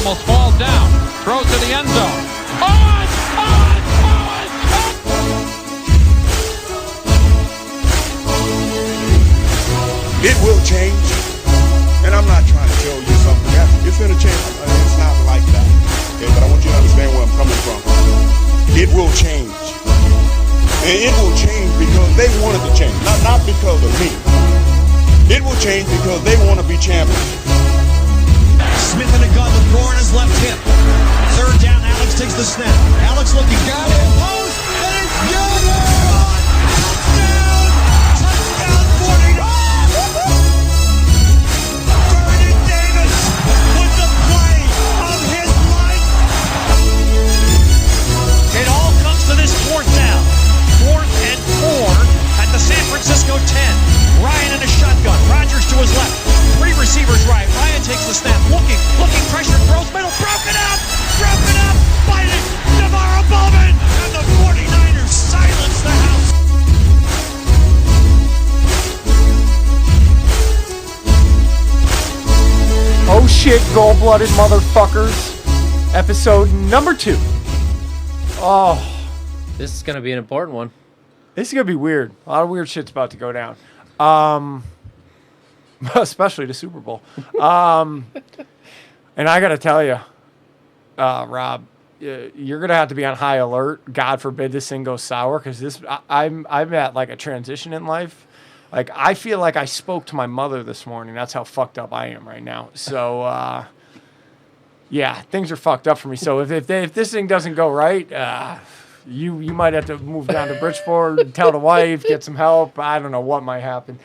almost falls down. Throws to the end zone. Owen! Owen! Owen! It will change, and I'm not trying to tell you something. It's going to change. It's not like that, okay? But I want you to understand where I'm coming from. It will change, and it will change because they wanted to change, not because of me. It will change because they want to be champions. Smith in the gun, the throw on his left hip. Third down, Alex takes the snap. Alex looking, got it, post, and it's good! Touchdown, 49! Vernon Davis with the play of his life. It all comes to this fourth down. 4th and 4 at the San Francisco 10. Ryan in a shotgun. Rodgers to his left. 3 receivers right. Ryan takes the snap. Looking, pressure, throws middle. Broken up! Fight it! Navarro Bowman! And the 49ers silence the house. Oh shit, gold-blooded motherfuckers. Episode number 2. Oh, This is going to be an important one. this is going to be weird. A lot of weird shit's about to go down. Especially the Super Bowl. And I got to tell you, Rob, you're going to have to be on high alert. God forbid this thing goes sour, because I'm at like a transition in life. Like, I feel like I spoke to my mother this morning. That's how fucked up I am right now. So, yeah, things are fucked up for me. So if this thing doesn't go right, you might have to move down to Bridgeport, tell the wife, get some help. I don't know what might happen.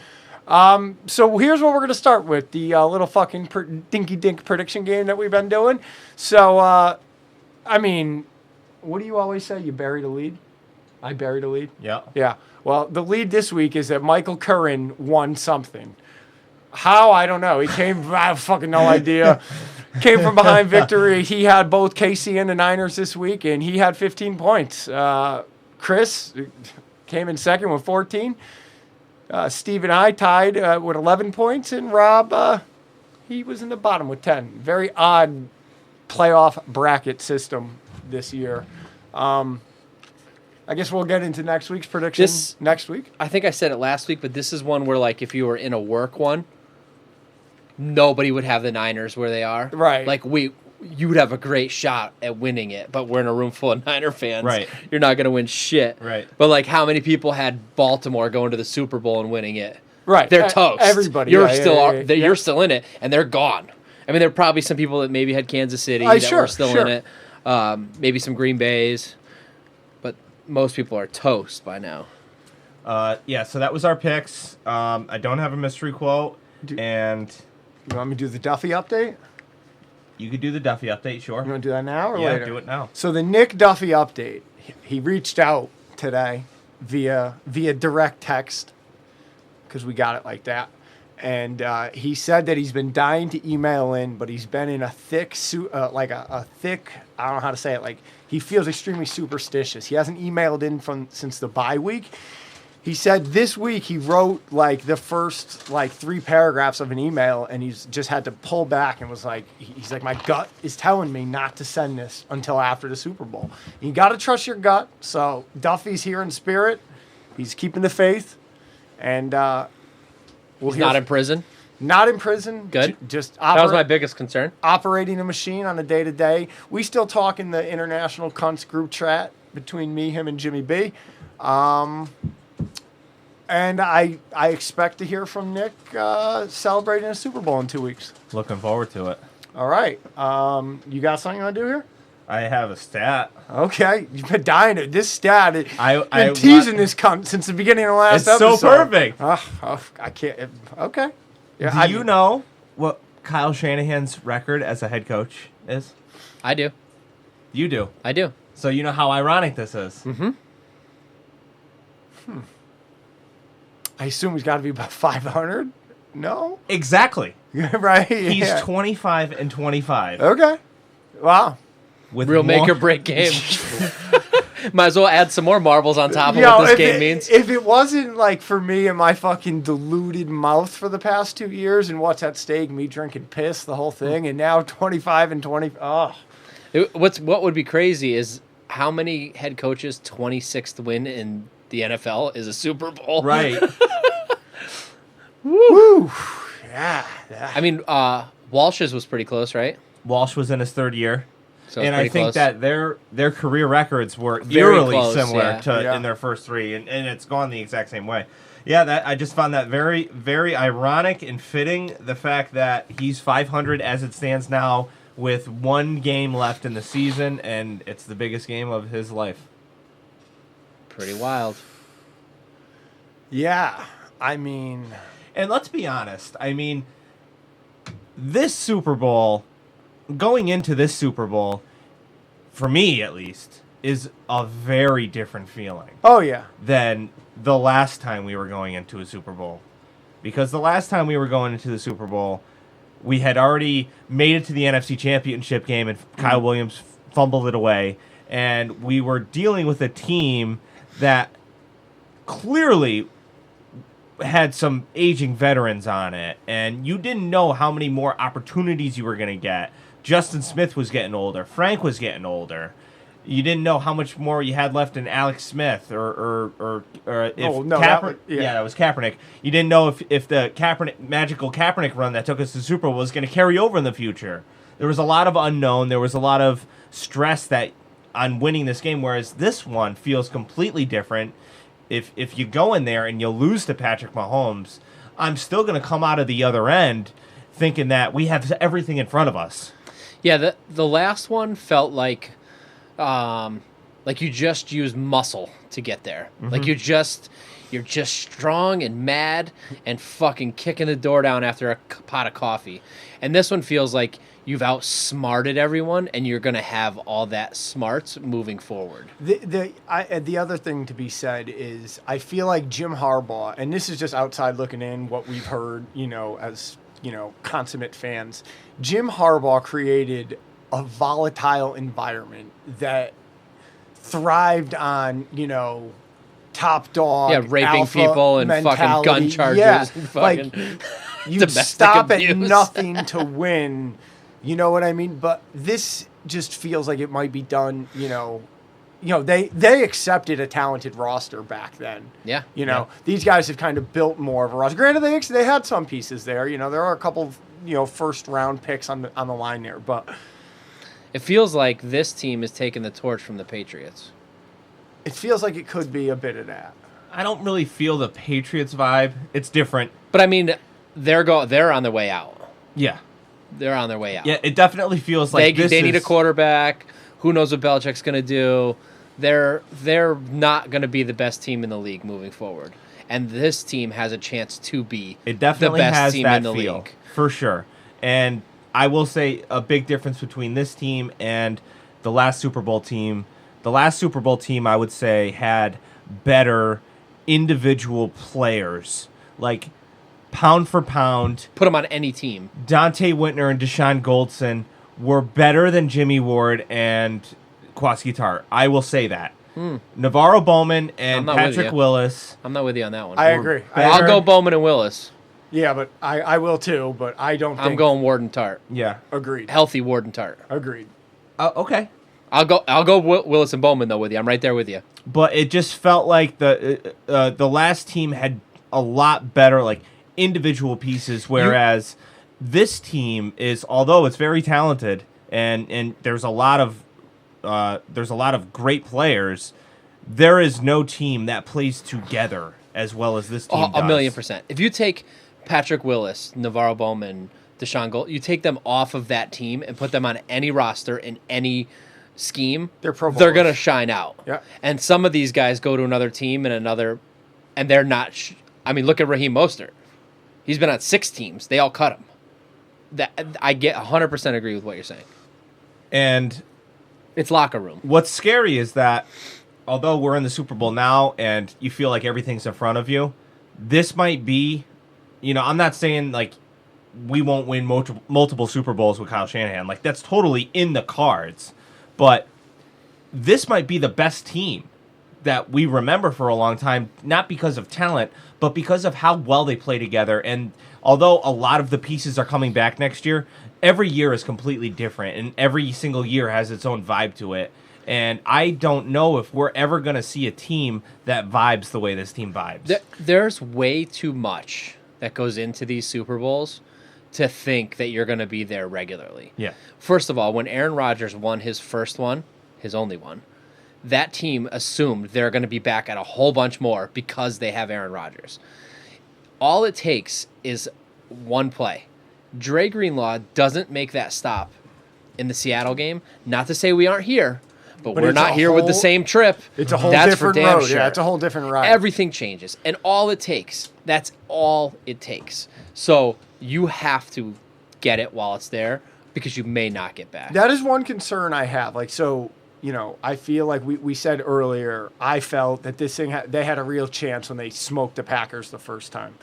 So here's what we're going to start with, the little fucking dinky-dink prediction game that we've been doing. So, I mean, what do you always say? You bury the lead? I buried a lead? Yeah. Yeah. Well, the lead this week is that Michael Curran won something. How? I don't know. He came, I have fucking no idea. Came from behind victory. He had both KC and the Niners this week, and he had 15 points. Chris came in second with 14. Steve and I tied with 11 points, and Rob, he was in the bottom with 10. Very odd playoff bracket system this year. I guess we'll get into next week's prediction next week. I think I said it last week, but this is one where, like, if you were in a work one, nobody would have the Niners where they are. Right. Like, you would have a great shot at winning it, but we're in a room full of Niner fans. Right. You're not going to win shit. Right. But, like, how many people had Baltimore going to the Super Bowl and winning it? Right. They're toast. Everybody. You're Yeah. you're still in it, and they're gone. I mean, there are probably some people that maybe had Kansas City that were still in it. Maybe some Green Bays. But most people are toast by now. Yeah, so that was our picks. I don't have a mystery quote, and You want me to do the Duffy update? you could do the Duffy update, sure. You want to do that now or Yeah, later? do it now. So the Nick Duffy update, he reached out today via direct text, because we got it like that. And he said that he's been dying to email in, but he's been in a thick, a thick, I don't know how to say it, like he feels extremely superstitious. He hasn't emailed in since the bye week. He said this week he wrote like the first like 3 paragraphs of an email, and he's just had to pull back and was like, he's like, my gut is telling me not to send this until after the Super Bowl. You got to trust your gut. So Duffy's here in spirit. He's keeping the faith, and He's not in prison. Not in prison. Good. Just That was my biggest concern. operating a machine on a day-to-day. We still talk in the International Cunts group chat between me, him, and Jimmy B. And I expect to hear from Nick celebrating a Super Bowl in 2 weeks. Looking forward to it. All right. You got something you want to do here? I have a stat. Okay. You've been dying to this stat. I've I been teasing this cunt since the beginning of the last It's episode. so perfect. I can't. Okay. Do you know what Kyle Shanahan's record as a head coach is? I do. You do. I do. So you know how ironic this is. Mm-hmm. I assume he's got to be about 500? No? Exactly. Right? He's Yeah. 25-25. Okay. Wow. With Real more, make or break game. Might as well add some more marbles on top of what this game means. If it wasn't like for me and my fucking deluded mouth for the past 2 years and what's at stake, me drinking piss, the whole thing, and now 25 and 20. Oh. What would be crazy is how many head coaches' 26th win in the NFL is a Super Bowl. Right. Woo. Yeah. I mean, Walsh's was pretty close, right? Walsh was in his third year. So and I think close. that their career records were Very eerily close, similar yeah. in their first three, and it's gone the exact same way. Yeah, I just found that very, very ironic and fitting, the fact that he's 500 as it stands now with one game left in the season, and it's the biggest game of his life. Pretty wild. Yeah. I mean... And let's be honest. I mean, this Super Bowl, going into this Super Bowl, for me at least, is a very different feeling. Oh, yeah. Than the last time we were going into a Super Bowl. Because the last time we were going into the Super Bowl, we had already made it to the NFC Championship game, and Kyle Williams fumbled it away. And we were dealing with a team that clearly had some aging veterans on it, and you didn't know how many more opportunities you were going to get. Justin Smith was getting older. Frank was getting older. You didn't know how much more you had left in Alex Smith or if Kaepernick. That was Kaepernick. You didn't know if the magical Kaepernick run that took us to the Super Bowl was going to carry over in the future. There was a lot of unknown. There was a lot of stress that on winning this game, whereas this one feels completely different. If you go in there and you lose to Patrick Mahomes, I'm still going to come out of the other end thinking that we have everything in front of us. Yeah, the last one felt like you just used muscle to get there. Mm-hmm. Like you're just strong and mad and fucking kicking the door down after a pot of coffee. And this one feels like you've outsmarted everyone, and you're going to have all that smarts moving forward. The other thing to be said is I feel like Jim Harbaugh, and this is just outside looking in, what we've heard, as, consummate fans, Jim Harbaugh created a volatile environment that thrived on, top dog, raping people and mentality. Fucking gun charges. Yeah, and fucking like, you stop abuse. at nothing to win. You know what I mean? But this just feels like it might be done, they accepted a talented roster back then. Yeah. These guys have kind of built more of a roster. Granted, they had some pieces there. There are a couple of, first round picks on the line there, but it feels like this team is taking the torch from the Patriots. It feels like it could be a bit of that. I don't really feel the Patriots vibe. It's different. But I mean, they're on their way out. Yeah. They're on their way out. Yeah, it definitely feels like they need a quarterback. Who knows what Belichick's going to do? They're not going to be the best team in the league moving forward. And this team has a chance to be the best team that in the feel, league. For sure. And I will say a big difference between this team and the last Super Bowl team. The last Super Bowl team, I would say, had better individual players. Like, pound for pound, put them on any team. Dante Whitner and Deshaun Goldson were better than Jimmy Ward and Kwaski Tart. I will say that. Navarro Bowman and Patrick Willis. I'm not with you on that one. I agree. I'll go Bowman and Willis. Yeah, but I will too, but I don't think... I'm going Ward and Tart. Yeah. Agreed. Healthy Ward and Tart. Agreed. Okay. I'll go Willis and Bowman, though, with you. I'm right there with you. But it just felt like the last team had a lot better, like, individual pieces, whereas this team is, although it's very talented and there's a lot of great players, there is no team that plays together as well as this team does. 1,000,000%. If you take Patrick Willis, Navarro Bowman, Deshaun Gold, you take them off of that team and put them on any roster in any scheme, they're going to shine out. Yeah. And some of these guys go to another team and they're not. I mean, look at Raheem Mostert. He's been on 6 teams. They all cut him. I get 100% agree with what you're saying. And it's locker room. What's scary is that although we're in the Super Bowl now and you feel like everything's in front of you, this might be, I'm not saying like we won't win multiple Super Bowls with Kyle Shanahan. Like that's totally in the cards. But this might be the best team that we remember for a long time, not because of talent, but because of how well they play together. And although a lot of the pieces are coming back next year, every year is completely different, and every single year has its own vibe to it. And I don't know if we're ever going to see a team that vibes the way this team vibes. There's way too much that goes into these Super Bowls to think that you're going to be there regularly. Yeah. First of all, when Aaron Rodgers won his first one, his only one, that team assumed they're going to be back at a whole bunch more because they have Aaron Rodgers. All it takes is one play. Dre Greenlaw doesn't make that stop in the Seattle game. Not to say we aren't here, but we're not here with the same trip. It's a whole That's different for damn road. sure. Yeah, it's a whole different ride. Everything changes. And that's all it takes. So you have to get it while it's there because you may not get back. That is one concern I have. Like, so, I feel like we said earlier, I felt that this thing, they had a real chance when they smoked the Packers the first time.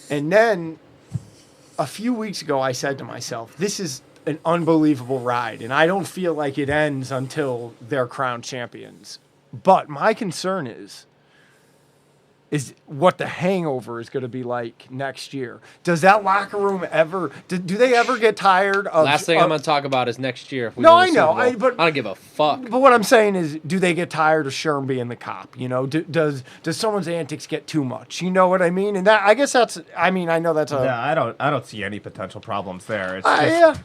And then a few weeks ago, I said to myself, this is an unbelievable ride, and I don't feel like it ends until they're crowned champions. But my concern is what the hangover is going to be like next year. Does that locker room ever? Do they ever get tired of? Last thing I'm going to talk about is next year. If we No, win the I know. Super Bowl. But I don't give a fuck. But what I'm saying is, do they get tired of Sherm being the cop? Does someone's antics get too much? You know what I mean? And that, I guess that's. I mean, I know that's a. Yeah, I don't see any potential problems there. It's Yeah.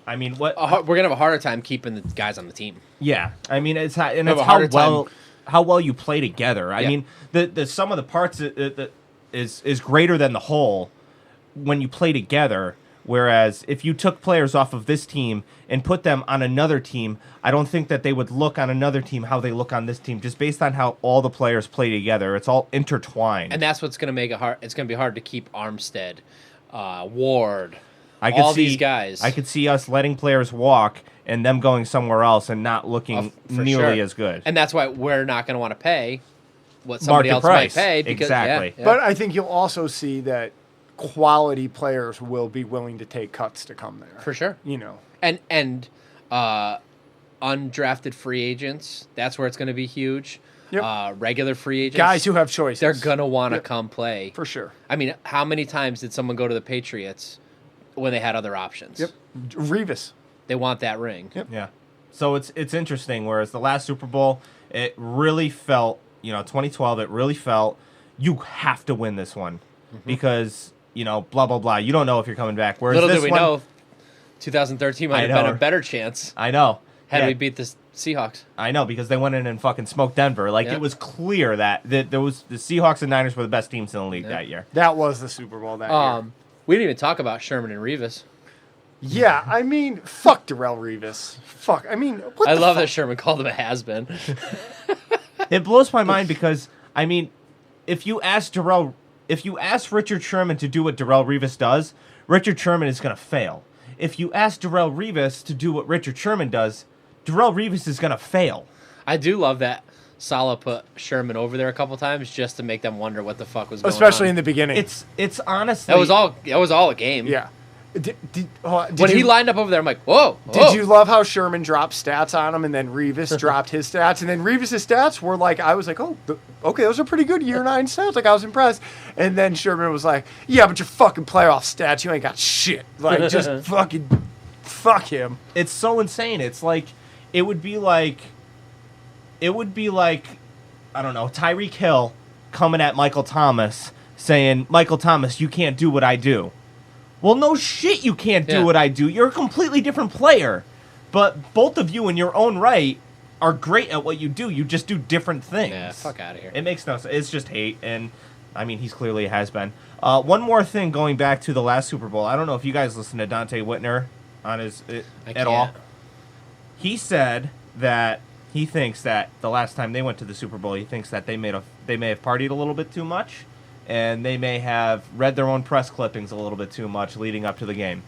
I mean, what We're gonna have a harder time keeping the guys on the team. Yeah, I mean it's have it's a harder how well you play together. I Yeah. mean the sum of the parts is greater than the whole when you play together. Whereas if you took players off of this team and put them on another team, I don't think that they would look on another team how they look on this team, just based on how all the players play together. It's all intertwined, And that's what's gonna make it hard. It's gonna be hard to keep Armstead, Ward. I could all see these guys. I could see us letting players walk and them going somewhere else and not looking For nearly sure. as good. And that's why we're not going to want to pay what somebody Market else price. might pay. Because, Exactly. Yeah. But I think you'll also see that quality players will be willing to take cuts to come there. For sure. And undrafted free agents, that's where it's going to be huge. Yep. Regular free agents. Guys who have choices. They're going to want to Yep. come play. For sure. I mean, how many times did someone go to the Patriots when they had other options? Yep. Revis. They want that ring. Yep. Yeah. So it's interesting. Whereas the last Super Bowl, it really felt, 2012, it really felt you have to win this one because, blah, blah, blah. You don't know if you're coming back. Whereas Little this did we one, know, 2013 might I have been know. a better chance I know. had Yeah, we beat the Seahawks. I know, because they went in and fucking smoked Denver. Like, Yeah. it was clear that there was the Seahawks and Niners were the best teams in the league that year. That was the Super Bowl that year. We didn't even talk about Sherman and Revis. Yeah, I mean, fuck Darrelle Revis. Fuck. I mean, what I the love fuck? that Sherman called him a has-been. It blows my mind because, I mean, if you ask Richard Sherman to do what Darrelle Revis does, Richard Sherman is going to fail. If you ask Darrelle Revis to do what Richard Sherman does, Darrelle Revis is going to fail. I do love that Saleh put Sherman over there a couple times just to make them wonder what the fuck was going Especially on. in the beginning. It's honestly... That was all a game. Yeah. When he lined up over there, I'm like, whoa. Did you love how Sherman dropped stats on him and then Revis dropped his stats? And then Revis' stats were like, I was like, okay, those are pretty good year 9 stats. Like, I was impressed. And then Sherman was like, yeah, but your fucking playoff stats, you ain't got shit. Like, just fucking fuck him. It's so insane. It's like, it would be like, I don't know, Tyreek Hill coming at Michael Thomas saying, Michael Thomas, you can't do what I do. Well, no shit, you can't do Yeah. what I do. You're a completely different player. But both of you in your own right are great at what you do. You just do different things. Yeah, fuck out of here. It makes no sense. It's just hate. And, I mean, he's clearly has been. One more thing going back to the last Super Bowl. I don't know if you guys listened to Dante Whitner on his at all. He said that he thinks that the last time they went to the Super Bowl, he thinks that they may have partied a little bit too much. And they may have read their own press clippings a little bit too much leading up to the game.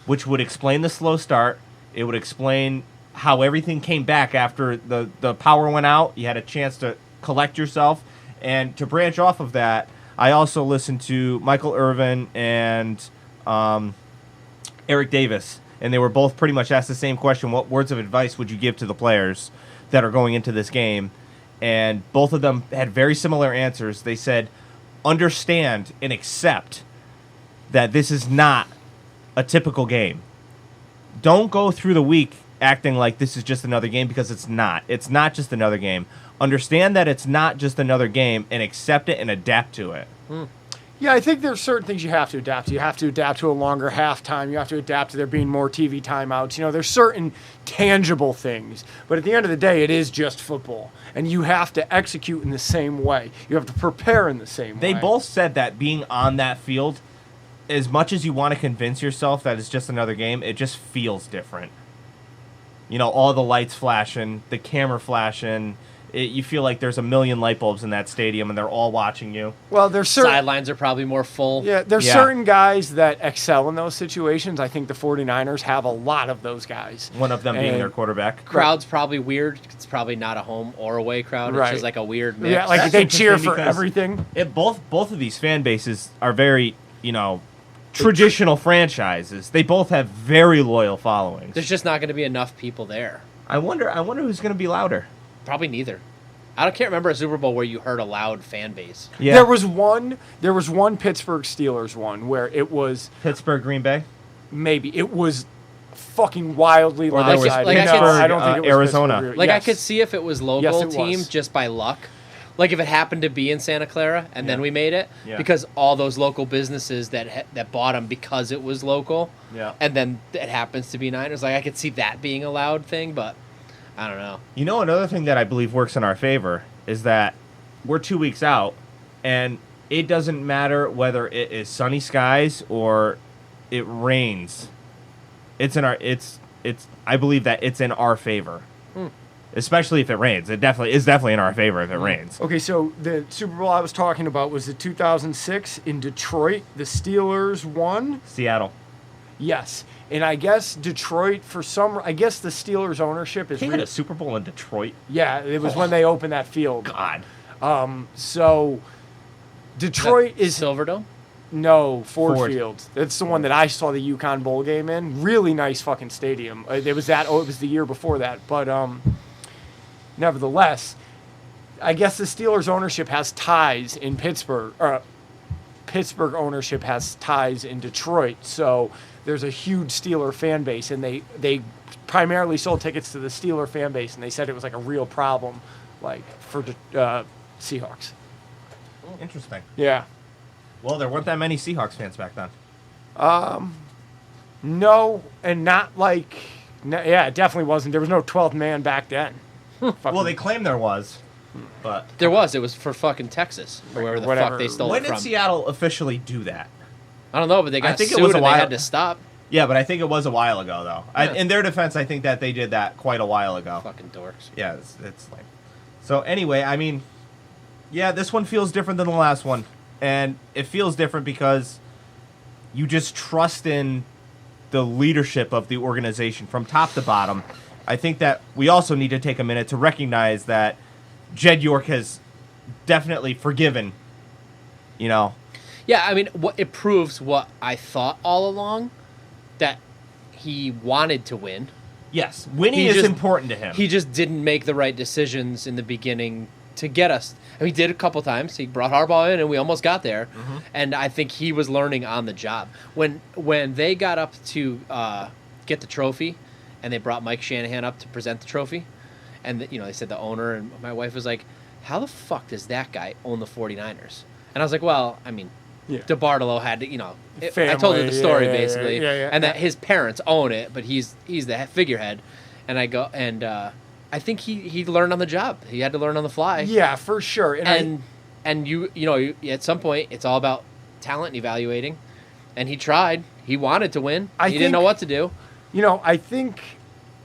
Which would explain the slow start. It would explain how everything came back after the power went out. You had a chance to collect yourself. And to branch off of that, I also listened to Michael Irvin and Eric Davis. and they were both pretty much asked the same question: what words of advice would you give to the players that are going into this game? And both of them had very similar answers. They said, understand and accept that this is not a typical game. Don't go through the week acting like this is just another game, because it's not. It's not just another game. Understand that it's not just another game and accept it and adapt to it. Yeah, I think there's certain things you have to adapt to. You have to adapt to a longer halftime. You have to adapt to there being more TV timeouts. You know, there's certain tangible things. But at the end of the day, it is just football. And you have to execute in the same way. You have to prepare in the same way. They both said that being on that field, as much as you want to convince yourself that it's just another game, it just feels different. You know, all the lights flashing, the camera flashing. You feel like there's a million light bulbs in that stadium, and they're all watching you. Well, there's certain Sidelines are probably more full. Yeah, there's certain guys that excel in those situations. I think the 49ers have a lot of those guys. One of them being their quarterback. Crowd's probably weird. It's probably not a home or away crowd. It's just like a weird mix. Yeah, like That's they cheer interesting for because everything. Both of these fan bases are very, traditional franchises. They both have very loyal followings. There's just not going to be enough people there. I wonder who's going to be louder. Probably neither. I can't remember a Super Bowl where you heard a loud fan base. Yeah. There was one Pittsburgh Steelers one where it was Pittsburgh, Green Bay. maybe it was fucking wildly Or there was lopsided. Pittsburgh, I don't think it was Arizona. Pittsburgh. Like Yes. I could see if it was local Yes, it team was. just by luck. Like if it happened to be in Santa Clara and then we made it, Yeah. because all those local businesses that bought them because it was local, Yeah. and then it happens to be Niners. Like I could see that being a loud thing, but I don't know. You know, another thing that I believe works in our favor is that we're 2 weeks out, and it doesn't matter whether it is sunny skies or it rains. It's in our I believe that it's in our favor. Especially if it rains. It is definitely in our favor if it rains. Okay, so the Super Bowl I was talking about was the 2006 in Detroit. The Steelers won. Seattle. Yes, and I guess Detroit I guess the Steelers ownership is. They had a Super Bowl in Detroit. Yeah, it was when they opened that field. God. So Detroit is Silverdome. no Ford Ford. Field. That's the one that I saw the Yukon Bowl game in. Really nice fucking stadium. It was the year before that, but nevertheless, I guess the Steelers ownership has ties in Pittsburgh. Pittsburgh ownership has ties in Detroit, so there's a huge Steeler fan base, and they primarily sold tickets to the Steeler fan base, and they said it was like a real problem, like for Seahawks. Interesting. Yeah. Well, there weren't that many Seahawks fans back then. No, and not like, yeah, it definitely wasn't. There was no 12th man back then. Well, they claim there was, but There was. It was for fucking Texas or wherever the Whatever. fuck they stole when it did from. Seattle officially do that? I don't know, but they got think it sued was a and they while- had to stop. Yeah, but I think it was a while ago, though. Yeah. In their defense, I think that they did that quite a while ago. Fucking dorks. Yeah, it's lame. So anyway, I mean, yeah, this one feels different than the last one, and it feels different because you just trust in the leadership of the organization from top to bottom. I think that we also need to take a minute to recognize that Jed York has definitely forgiven, Yeah, I mean, it proves what I thought all along, that he wanted to win. Yes, winning He is just- important to him. He just didn't make the right decisions in the beginning to get us. I mean, he did a couple times. He brought Harbaugh in, and we almost got there. And I think he was learning on the job. When they got up to get the trophy, and they brought Mike Shanahan up to present the trophy, and they said the owner, and my wife was like, "How the fuck does that guy own the 49ers?" And I was like, "Well, I mean." Yeah. DeBartolo had to, I told her Family, the story yeah, basically, yeah. and that his parents own it, but he's the figurehead, and I think he learned on the job. He had to learn on the fly. Yeah, for sure. And you at some point it's all about talent and evaluating, and he tried. He wanted to win. He didn't know what to do. I think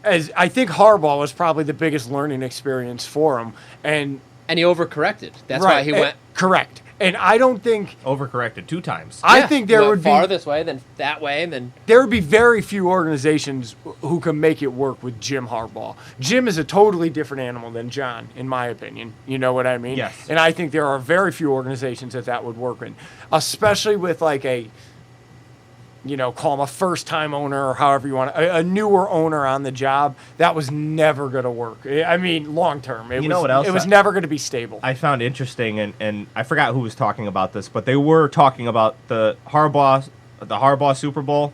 Harbaugh was probably the biggest learning experience for him, and And he overcorrected. That's why he went. correct. And I don't think Overcorrected 2 times. I think there went would be far this way, then that way, and then there would be very few organizations who can make it work with Jim Harbaugh. Jim is a totally different animal than John, in my opinion. You know what I mean? Yes. And I think there are very few organizations that would work in, especially with like a call him a first-time owner or however you want, a newer owner on the job, that was never going to work. I mean, long-term. What else? It was never going to be stable. I found interesting, and I forgot who was talking about this, but they were talking about the Harbaugh Super Bowl,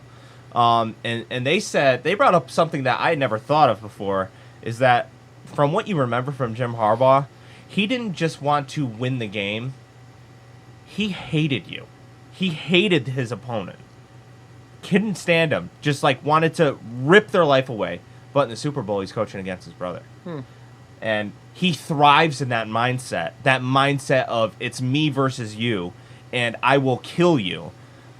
and they brought up something that I had never thought of before, is that from what you remember from Jim Harbaugh, he didn't just want to win the game, he hated you. He hated his opponent. Couldn't stand him. Just wanted to rip their life away. But in the Super Bowl, he's coaching against his brother. And he thrives in that mindset. That mindset of it's me versus you, and I will kill you.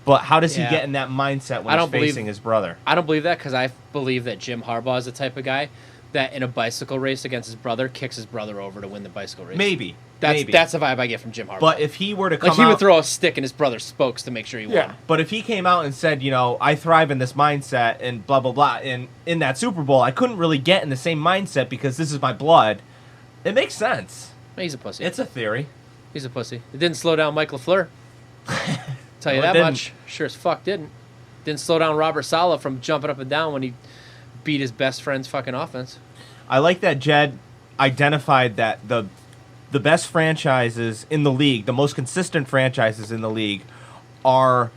But how does he get in that mindset when he's facing his brother? I don't believe that, because I believe that Jim Harbaugh is the type of guy that in a bicycle race against his brother kicks his brother over to win the bicycle race. Maybe. That's the vibe I get from Jim Harbaugh. But if he were to come he would throw a stick in his brother's spokes to make sure he won. But if he came out and said, I thrive in this mindset and blah, blah, blah, and in that Super Bowl, I couldn't really get in the same mindset because this is my blood, it makes sense. He's a pussy. It's a theory. He's a pussy. It didn't slow down Mike LaFleur. Tell you that much. Sure as fuck didn't. Didn't slow down Robert Saleh from jumping up and down when he beat his best friend's fucking offense. I like that Jed identified that the best franchises in the league, the most consistent franchises in the league, are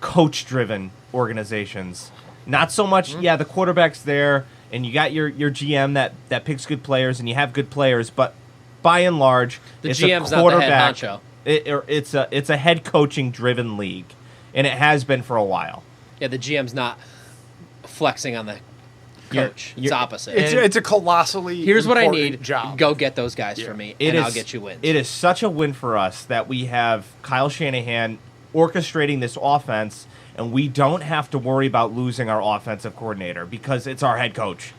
coach-driven organizations. Not so much, the quarterback's there, and you got your GM that picks good players, and you have good players, but by and large, it's GM's a quarterback. not the head honcho. It's a head coaching-driven league, and it has been for a while. Yeah, the GM's not flexing on the coach. It's opposite. It's a colossally Here's what I important need. job. Go get those guys for me, I'll get you wins. It is such a win for us that we have Kyle Shanahan orchestrating this offense, and we don't have to worry about losing our offensive coordinator because it's our head coach.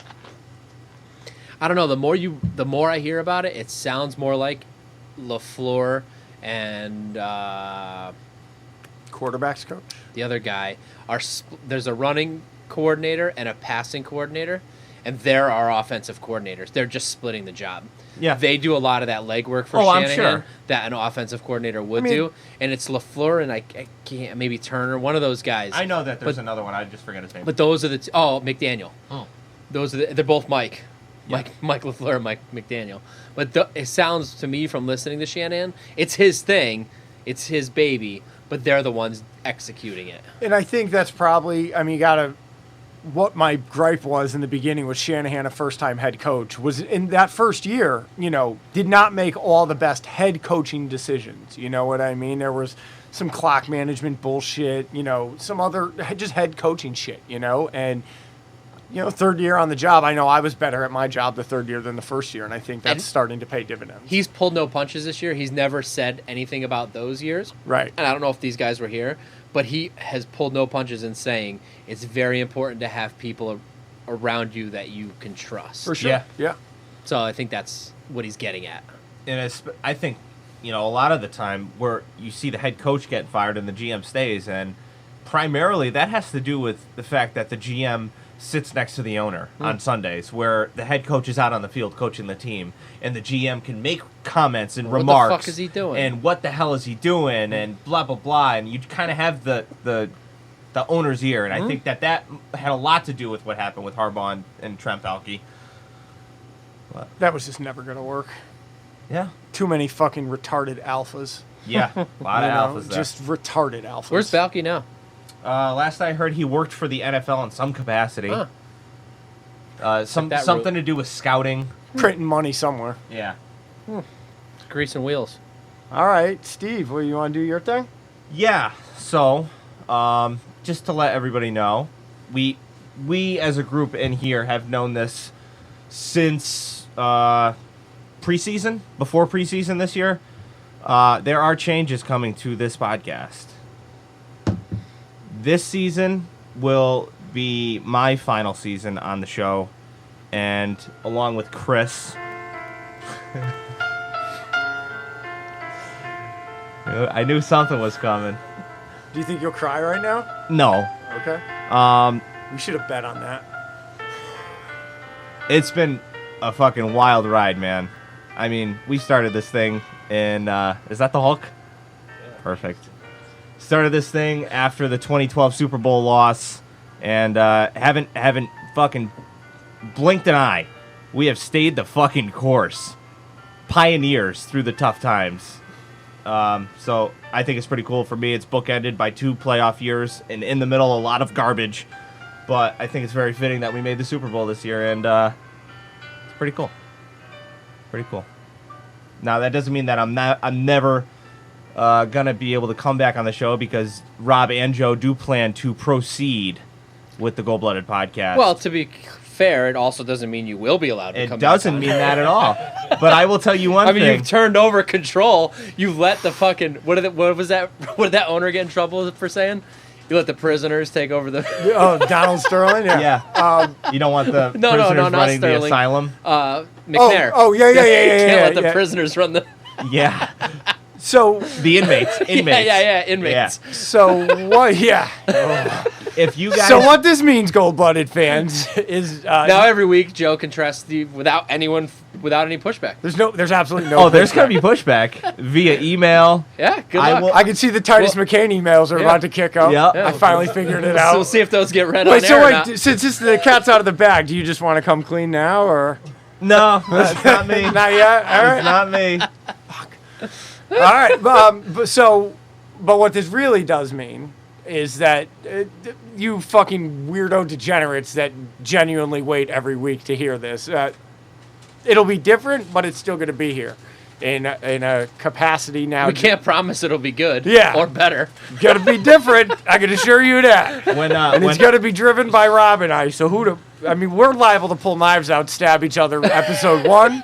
I don't know. The more I hear about it, it sounds more like LaFleur and Quarterbacks coach. the other guy are. There's a running coordinator and a passing coordinator, and they're our offensive coordinators. They're just splitting the job. Yeah. They do a lot of that legwork for I'm Shanahan sure. that an offensive coordinator would do, and it's LaFleur and I can't, maybe Turner, one of those guys. I know that there's another one. I just forget his name. But those are the McDaniel. Those are they're both Mike. Yeah. Mike LaFleur, Mike McDaniel. But it sounds to me from listening to Shanahan, it's his thing, it's his baby, but they're the ones executing it. And I think that's probably, you got to, what my gripe was in the beginning with Shanahan, a first-time head coach, was in that first year, did not make all the best head coaching decisions. You know what I mean? There was some clock management bullshit, some other just head coaching shit, and third year on the job, I know I was better at my job the third year than the first year, and I think that's starting to pay dividends. He's pulled no punches this year. He's never said anything about those years. Right. And I don't know if these guys were here, but he has pulled no punches in saying it's very important to have people around you that you can trust. For sure. Yeah. So I think that's what he's getting at. And I think, a lot of the time where you see the head coach get fired and the GM stays, and primarily that has to do with the fact that the GM sits next to the owner on Sundays, where the head coach is out on the field coaching the team, and the GM can make comments and remarks. What the fuck is he doing? And what the hell is he doing? And blah, blah, blah. And you kind of have the owner's ear. And I think that had a lot to do with what happened with Harbaugh and Trent Baalke. That was just never going to work. Yeah. Too many fucking retarded alphas. Yeah. A lot of alphas there. Just retarded alphas. Where's Baalke now? Last I heard, he worked for the NFL in some capacity. Something to do with scouting. Printing money somewhere. Yeah. Greasing wheels. All right, Steve, you want to do your thing? Yeah. So, just to let everybody know, we as a group in here have known this since preseason, before preseason this year. There are changes coming to this podcast. This season will be my final season on the show, and along with Chris, I knew something was coming. Do you think you'll cry right now? No. Okay. We should have bet on that. It's been a fucking wild ride, man. I mean, we started this thing in, is that the Hulk? Yeah. Perfect. Started this thing after the 2012 Super Bowl loss, and haven't fucking blinked an eye. We have stayed the fucking course. Pioneers through the tough times. So I think it's pretty cool. For me, it's bookended by 2 playoff years, and in the middle, a lot of garbage. But I think it's very fitting that we made the Super Bowl this year, and it's pretty cool. Pretty cool. Now, that doesn't mean that I'm never gonna be able to come back on the show, because Rob and Joe do plan to proceed with the Gold Blooded podcast. Well, to be fair, it also doesn't mean you will be allowed to come it back doesn't on. mean that at all. But I will tell you one I mean, thing. you've turned over control. You let the fucking what did that owner get in trouble for saying? You let the prisoners take over the. Oh, Donald Sterling. Yeah. Yeah. You don't want the No, prisoners not running the Sterling. asylum. McNair. Oh, yeah. You can't let the prisoners run the. Yeah. So The inmates. Yeah, inmates. So what? Yeah. If you guys. So what this means, gold-blooded fans, is Now every week Joe can trust without any pushback. there's absolutely no. there's going pushback. to be pushback via email. Yeah, good I luck. will- I can see the Titus McCain emails are Yeah. about to kick up. Yeah. Yeah. I finally figured it So out. we'll see if those get read Wait, on so air or wait, not. since the cat's out of the bag, do you just want to come clean now, or No, that's not me. not yet? All right. It's not me. All right, but what this really does mean is that you fucking weirdo degenerates that genuinely wait every week to hear this. It'll be different, but it's still going to be here in a capacity now. We can't promise it'll be good. Yeah. Or better. Going to be different. I can assure you that. And it's going to be driven by Rob and I. So we're liable to pull knives out, stab each other. Episode 1.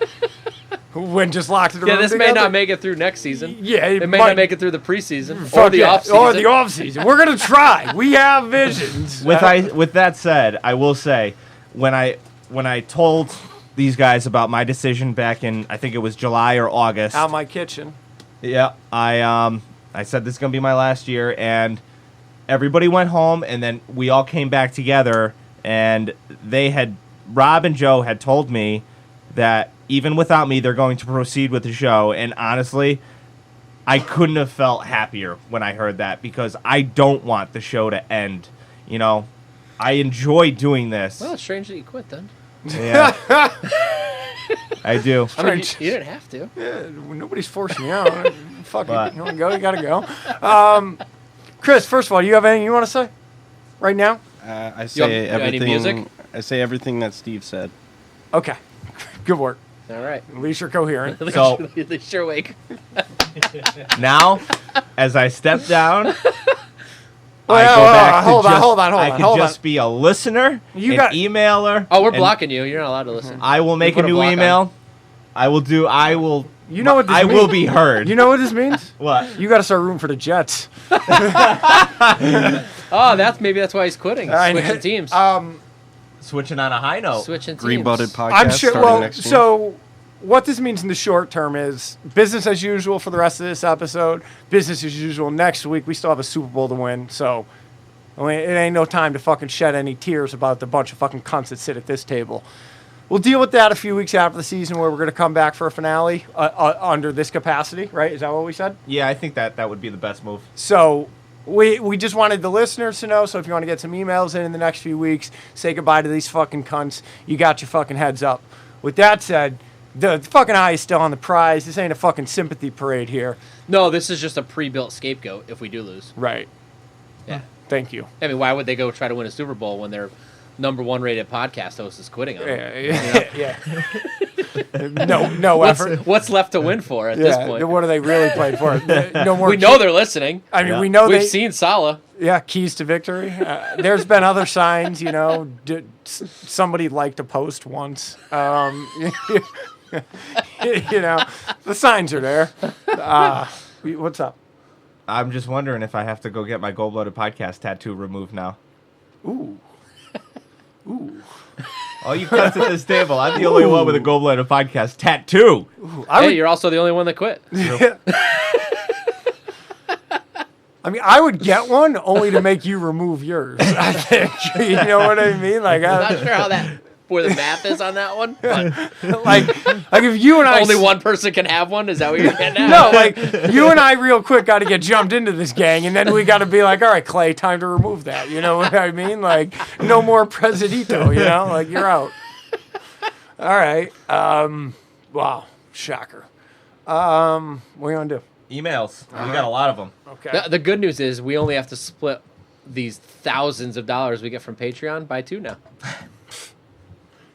When just locked in the Yeah, room this together. may not make it through next season. Yeah, It may not make it through the preseason or Fuck the yeah. off season. Or the off season. We're gonna try. We have visions. With that said, I will say, when I told these guys about my decision back in, I think it was July or August. Out my kitchen. Yeah, I said this is gonna be my last year, and everybody went home, and then we all came back together, and Rob and Joe had told me that even without me, they're going to proceed with the show, and honestly, I couldn't have felt happier when I heard that, because I don't want the show to end. You know, I enjoy doing this. Well, it's strange that you quit then. Yeah, I do. I mean, you didn't have to. Yeah, nobody's forcing you out. Fuck But- it. You want to go? You gotta go. Chris, first of all, you have anything you want to say right now? I You say want any everything. music? I say everything that Steve said. Okay. Good work. All right. At least you're coherent. So- At least you're awake. Now, as I step down, I Well, go back to hold on, just, hold on, I can just be a listener, You an got- emailer. Oh, we're and blocking you. You're not allowed to listen. I will make a put a new block on. email. I will. You know what this I means? will be heard. You know what this means? What? You got to start rooting for the Jets. Oh, that's why he's quitting. I- Switching teams. Switching on a high note. Switching teams. Green-Butted podcast I'm sure. starting Well, next week. so what this means in the short term is business as usual for the rest of this episode. Business as usual next week. We still have a Super Bowl to win, so it ain't no time to fucking shed any tears about the bunch of fucking cunts that sit at this table. We'll deal with that a few weeks after the season, where we're going to come back for a finale under this capacity. Right? Is that what we said? Yeah, I think that would be the best move. So we just wanted the listeners to know. So if you want to get some emails in the next few weeks, say goodbye to these fucking cunts. You got your fucking heads up. With that said, the fucking eye is still on the prize. This ain't a fucking sympathy parade here. No, this is just a pre-built scapegoat if we do lose. Right. Yeah. Thank you. I mean, why would they go try to win a Super Bowl when their number 1 rated podcast host is quitting on them? Yeah. No effort. What's left to win for at this Yeah. point? What are they really playing for? No more. We know they're listening. I mean, Yeah. we know We've they. seen Salah. Yeah, keys to victory. There's been other signs, you know. Somebody liked a post once. You know, the signs are there. What's up? I'm just wondering if I have to go get my Gold Blooded podcast tattoo removed now. Ooh. All you cunts at this table, I'm the only one with a Gold Blooded podcast tattoo. Hey, you're also the only one that quit. I mean, I would get one only to make you remove yours. I think. You know what I mean? Like, I'm not sure how that where the math is on that one. But like if you and I only one person can have one. Is that what you're getting at? No, like you and I real quick got to get jumped into this gang, and then we got to be like, all right, Clay, time to remove that. You know what I mean? Like no more Presidito. You know, like you're out. All right. Wow. Shocker. What are you gonna do? Emails. We got a lot of them. Okay. The good news is we only have to split these thousands of dollars we get from Patreon by 2 now.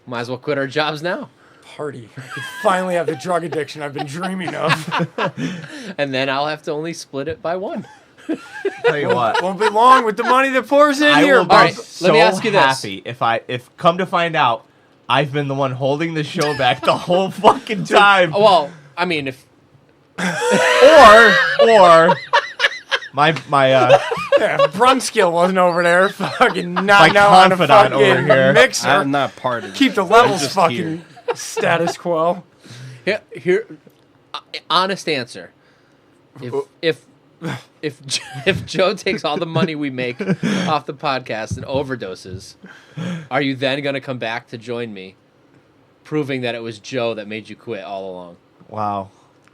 Might as well quit our jobs now. Party. I could finally have the drug addiction I've been dreaming of. And then I'll have to only split it by 1. Tell you what. Won't be long with the money that pours in I here. will be All right, so let me ask you this. happy if come to find out I've been the one holding the show back the whole fucking time. Well, I mean, if or my Yeah, Brunskill wasn't over there fucking My nodding out on a confidant fucking over here. mixer. I'm not part of Keep the this. levels I'm just fucking here. status quo. here, honest answer. If Joe takes all the money we make off the podcast and overdoses, are you then going to come back to join me, proving that it was Joe that made you quit all along? wow.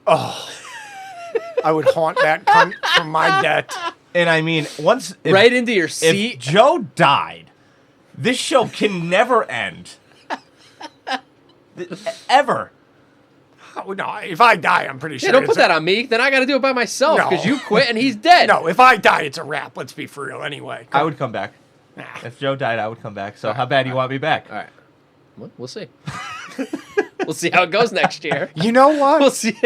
I would haunt that cunt from my debt. And I mean, Right into your if seat. Joe died, this show can never end. Ever. Oh, no, if I die, I'm pretty sure. Yeah, don't put it's that on me. Then I got to do it by myself No. because you quit and he's dead. No, if I die, it's a wrap. Let's be for real. Anyway, I would come back. Nah. If Joe died, I would come back. So how bad do you want me back? All right. We'll see. We'll see how it goes next year. You know what? We'll see.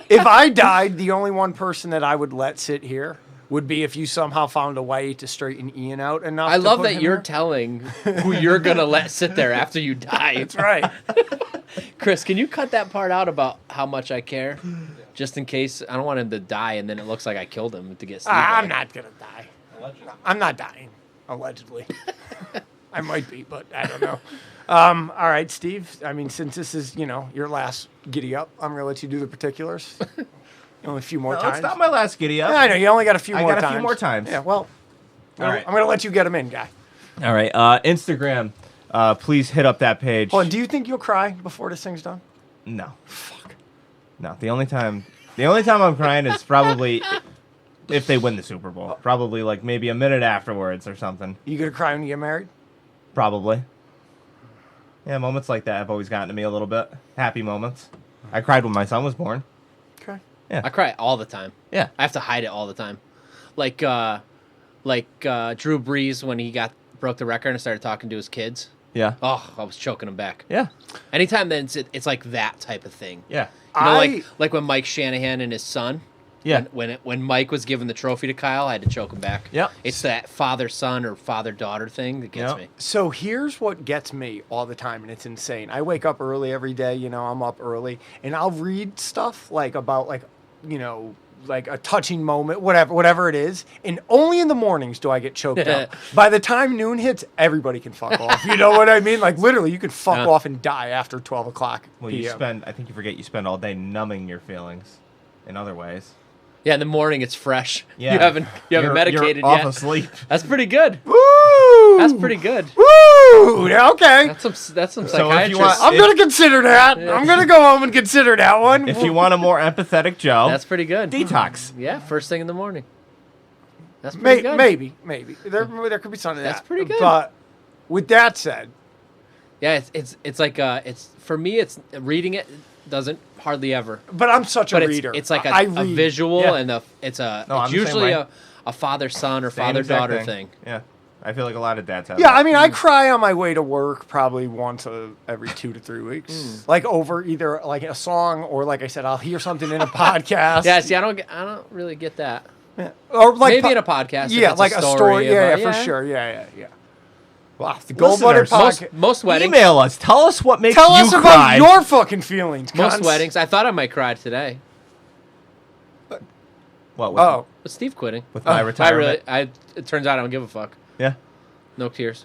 If I died, the only one person that I would let sit here would be if you somehow found a way to straighten Ian out enough. I to love put that him you're there. telling who you're going to let sit there after you die. That's right. Chris, can you cut that part out about how much I care? Just in case. I don't want him to die and then it looks like I killed him to get Steve I'm back. not gonna die. I'm not dying. Allegedly. I might be, but I don't know. All right, Steve. I mean, since this is, your last giddy up, I'm going to let you do the particulars. Only a few more No, times. it's not my last giddy up. Yeah, I know. You only got a few I more got times. a few more times. Yeah, well, All right. I'm going to let you get them in, guy. All right. Instagram. Please hit up that page. Hold on, do you think you'll cry before this thing's done? No. Fuck. No. The only time I'm crying is probably if they win the Super Bowl. Probably like maybe a minute afterwards or something. You going to cry when you get married? Probably. Yeah, moments like that have always gotten to me a little bit. Happy moments. I cried when my son was born. Okay. I cry all the time. Yeah. I have to hide it all the time. Like Drew Brees when he broke the record and started talking to his kids. Yeah. Oh, I was choking him back. Yeah. Anytime then it's like that type of thing. Yeah. You know, I- like when Mike Shanahan and his son. Yeah. When Mike was giving the trophy to Kyle, I had to choke him back. Yep. It's that father-son or father-daughter thing that gets Yep. me. So here's what gets me all the time, and it's insane. I wake up early every day, I'm up early, and I'll read stuff about like a touching moment, whatever it is, and only in the mornings do I get choked up. By the time noon hits, everybody can fuck off. You know what I mean? Like literally, you can fuck off and die after 12 o'clock. Well, PM. I think you forget you spend all day numbing your feelings in other ways. Yeah, in the morning it's fresh. Yeah. You haven't medicated you're off yet. asleep. That's pretty good. Woo! That's pretty good. Woo! Okay. That's some So if you psychiatrist. want- I'm gonna consider that. I'm gonna go home and consider that one. If you want a more empathetic Joe, That's pretty good. detox. Yeah, first thing in the morning. That's pretty good. Maybe there could be something. That's that. pretty good. But with that said, Yeah, it's like it's for me. It's reading it doesn't hardly ever. but I'm such But a reader. it's like I a read. visual Yeah. and No, it's I'm the same usually way. a father-son or Same exact father-daughter thing. Yeah. I feel like a lot of dads have Yeah, that. I mean, I cry on my way to work probably once every 2 to 3 weeks, like over either like a song or like I said, I'll hear something in a podcast. Yeah, see, I don't really get that. or like Maybe in a podcast. if Yeah, it's like a story. Yeah, about- for sure. Yeah. Wow, the Gold Listeners, Butter Podcast. Most weddings. Email us. Tell us what makes Tell you us about cry. your fucking feelings. Most cunts. weddings. I thought I might cry today. What, with, Oh, But Steve quitting. with my I retirement? really. It turns out I don't give a fuck. Yeah. No tears.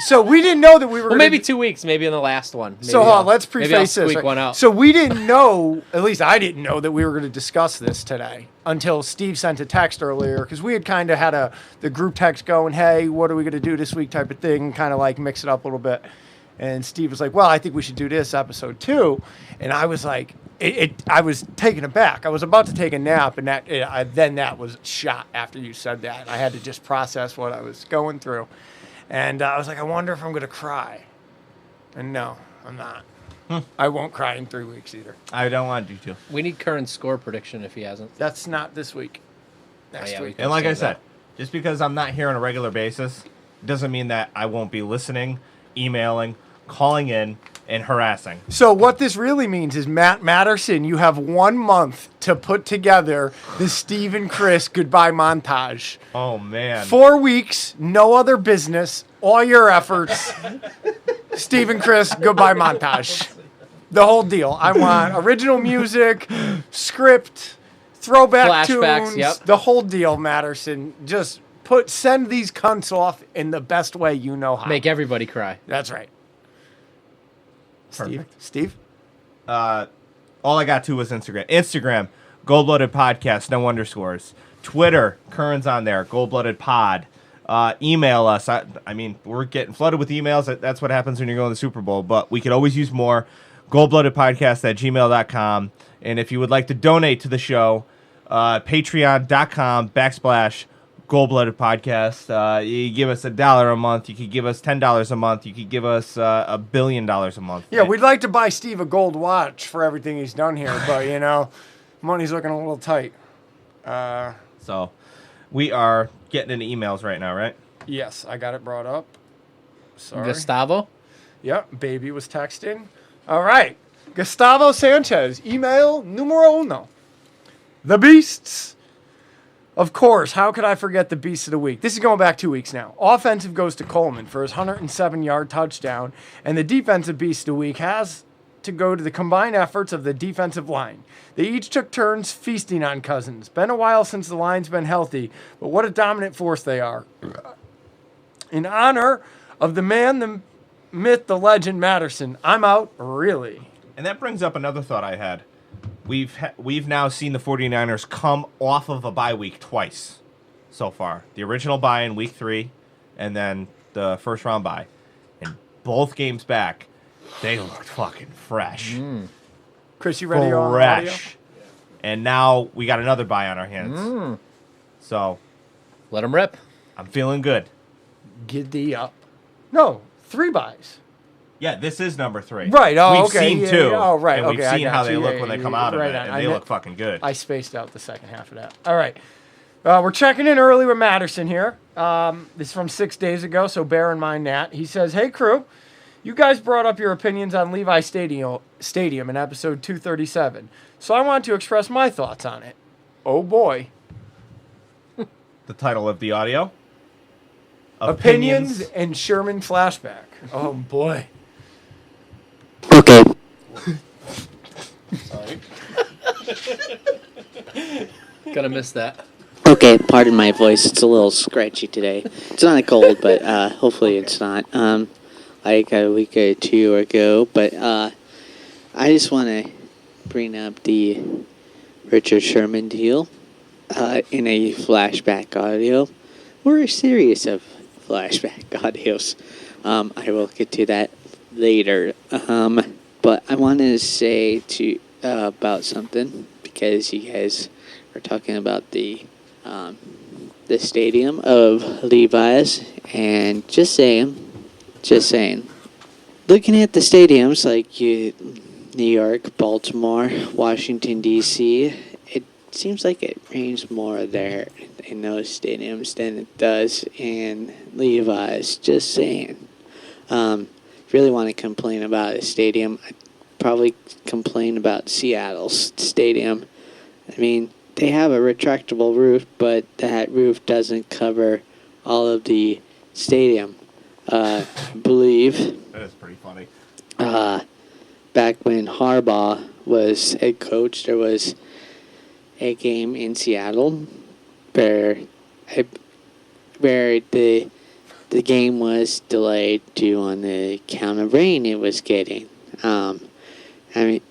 so we didn't know that we were. Well, gonna maybe do- 2 weeks. Maybe in the last one. Maybe So hold on, I'll- let's maybe I'll preface this. squeak right? one out. So we didn't know, at least I didn't know, that we were going to discuss this today until Steve sent a text earlier because we had kind of had the group text going, hey, what are we going to do this week type of thing, kind of like mix it up a little bit. And Steve was like, well, I think we should do this episode 2. And I was like, I was taken aback. I was about to take a nap, and then that was shot after you said that. I had to just process what I was going through. And I was like, I wonder if I'm going to cry. And no, I'm not. I won't cry in 3 weeks either. I don't want you to. We need current score prediction if he hasn't. That's not this week. Next yeah, week. And like I said, just because I'm not here on a regular basis doesn't mean that I won't be listening, emailing, calling in, and harassing. So what this really means is, Matt Matterson, you have 1 month to put together the Steve and Chris goodbye montage. Oh, man. 4 weeks, no other business, all your efforts. Steve and Chris goodbye montage. The whole deal. I want original music, script, throwback Flashbacks, tunes, yep. the whole deal, Matterson. Just send these cunts off in the best way you know how. Make everybody cry. That's right. Perfect. Steve? All I got to was Instagram. Instagram, Gold-Blooded Podcast, no underscores. Twitter, Kern's on there, Gold-Blooded Pod. Email us. I mean, we're getting flooded with emails. That's what happens when you're going to the Super Bowl. But we could always use more. Goldbloodedpodcast@gmail.com. And if you would like to donate to the show, patreon.com/Gold-Blooded Podcast. You give us $1 a month. You could give us $10 a month. You could give us $1 billion a month. Yeah, we'd like to buy Steve a gold watch for everything he's done here, but, money's looking a little tight. So we are getting into emails right now, right? Yes, I got it brought up. Sorry. Gustavo? Yep, baby was texting. All right. Gustavo Sanchez, email numero uno. The Beasts. Of course, how could I forget the Beast of the Week? This is going back 2 weeks now. Offensive goes to Coleman for his 107-yard touchdown, and the defensive Beast of the Week has to go to the combined efforts of the defensive line. They each took turns feasting on Cousins. Been a while since the line's been healthy, but what a dominant force they are. In honor of the man, the myth, the legend, Matterson, I'm out, really. And that brings up another thought I had. We've now seen the 49ers come off of a bye week twice so far. The original bye in week 3, and then the first round bye. And both games back, they looked fucking fresh. Chris, you ready on audio? Fresh. And now we got another bye on our hands. So Let him rip. I'm feeling good. Giddy up. No, 3 buys. Yeah, this is number 3. Right, oh, we've okay. seen Yeah, 2. yeah. Oh, right, And we've okay, I seen got how you. they look Yeah, when they yeah, come yeah, out of right it, on. and I they know- look fucking good. I spaced out the second half of that. All right. We're checking in early with Matterson here. This is from 6 days ago, so bear in mind that. He says, hey, crew, you guys brought up your opinions on Levi Stadium in episode 237, so I want to express my thoughts on it. Oh, boy. The title of the audio? Opinions and Sherman flashback. Oh, boy. Okay. Sorry. Gonna miss that. Okay, pardon my voice. It's a little scratchy today. It's not a cold, but hopefully it's not. Like a week or 2 ago. But I just want to bring up the Richard Sherman deal in a flashback audio. Or a series of flashback audios. I will get to that later. But I wanted to say about something because you guys are talking about the stadium of Levi's, and just saying, looking at the stadiums like New York, Baltimore, Washington D.C., it seems like it rains more there in those stadiums than it does in Levi's. Just saying. Really want to complain about a stadium, I'd probably complain about Seattle's stadium. I mean, they have a retractable roof, but that roof doesn't cover all of the stadium. I believe That is pretty funny. back when Harbaugh was head coach, there was a game in Seattle where the game was delayed due on the count of rain it was getting. I mean,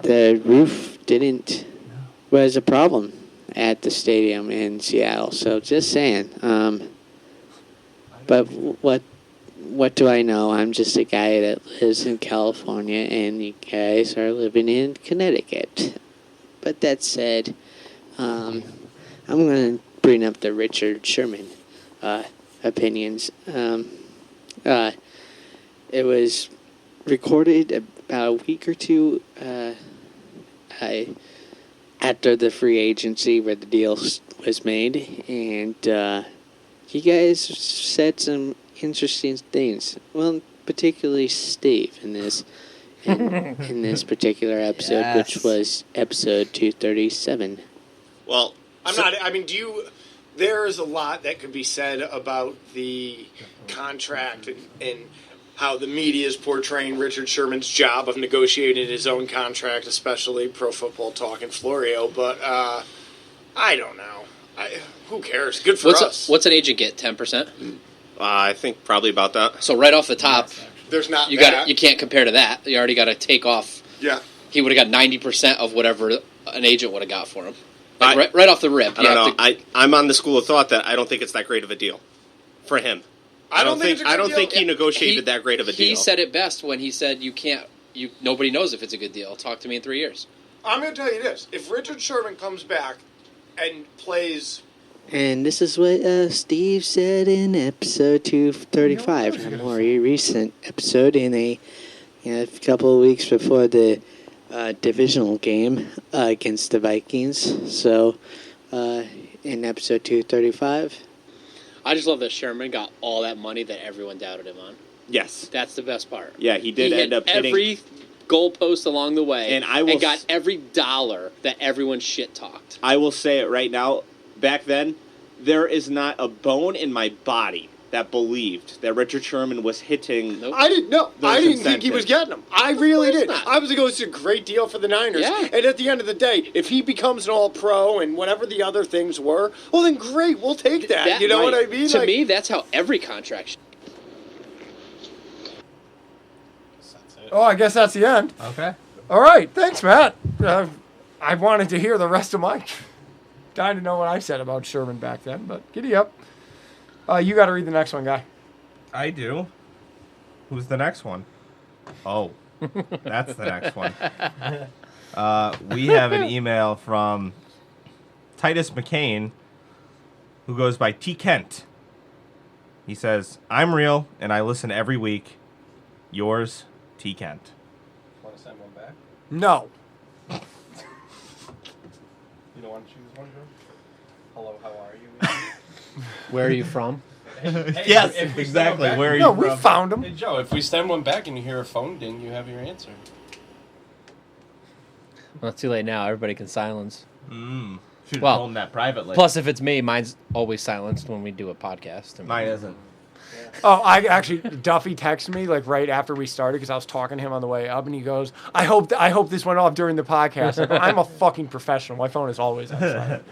the roof was a problem at the stadium in Seattle. So just saying. But what what do I know? I'm just a guy that lives in California, and you guys are living in Connecticut. But that said, I'm going to bring up the Richard Sherman opinions. It was recorded about a week or two after the free agency where the deal was made, and you guys said some interesting things. Well, particularly Steve in this particular episode, Yes. which was episode 237. Well, there is a lot that could be said about the contract and how the media is portraying Richard Sherman's job of negotiating his own contract, especially Pro Football Talk and Florio, but I don't know. Who cares? Good for us. What's an agent get? 10%. I think probably about that. So right off the top, There's not you that. you can't compare to that. You already got to take off. Yeah. He would have got 90% of whatever an agent would have got for him. Like right off the rip. I don't know. I'm on the school of thought that I don't think it's that great of a deal for him. I don't think it's a good deal. think he negotiated that great of a deal. He said it best when he said nobody knows if it's a good deal. Talk to me in 3 years. I'm going to tell you this. If Richard Sherman comes back and plays... And this is what Steve said in episode 235, a more recent episode in a couple of weeks before the divisional game against the Vikings. So, in episode 235. I just love that Sherman got all that money that everyone doubted him on. Yes. That's the best part. Yeah, he did end up hitting every goalpost along the way and got every dollar that everyone shit talked. I will say it right now. Back then, there is not a bone in my body that believed that Richard Sherman was hitting. Nope. I didn't know. Those I didn't think he incentives. was getting them. I really did. not. I was going, it's a great deal for the Niners. Yeah. And at the end of the day, if he becomes an all-pro and whatever the other things were, well, then great. We'll take that. You know what I mean? To me, that's how every contract should. Oh, I guess that's the end. Okay. All right. Thanks, Matt. I wanted to hear the rest of my... Dying to know what I said about Sherman back then, but giddy up. You got to read the next one, guy. I do. Who's the next one? Oh, that's the next one. We have an email from Titus McCain, who goes by T. Kent. He says, I'm real, and I listen every week. Yours, T. Kent. Want to send one back? No. You don't want to choose one, Joe? Hello, how are you? Where are you from? Yes, if we exactly. send one back- Where are you No, from? we found him. Hey, Joe, if we send one back and you hear a phone ding, you have your answer. Well, it's too late now. Everybody can silence. Should have Well, told him that privately. Plus, if it's me, mine's always silenced when we do a podcast. Mine isn't. Oh, I actually, Duffy texted me like right after we started because I was talking to him on the way up, and he goes, I hope this went off during the podcast. I go, I'm a fucking professional. My phone is always on silent.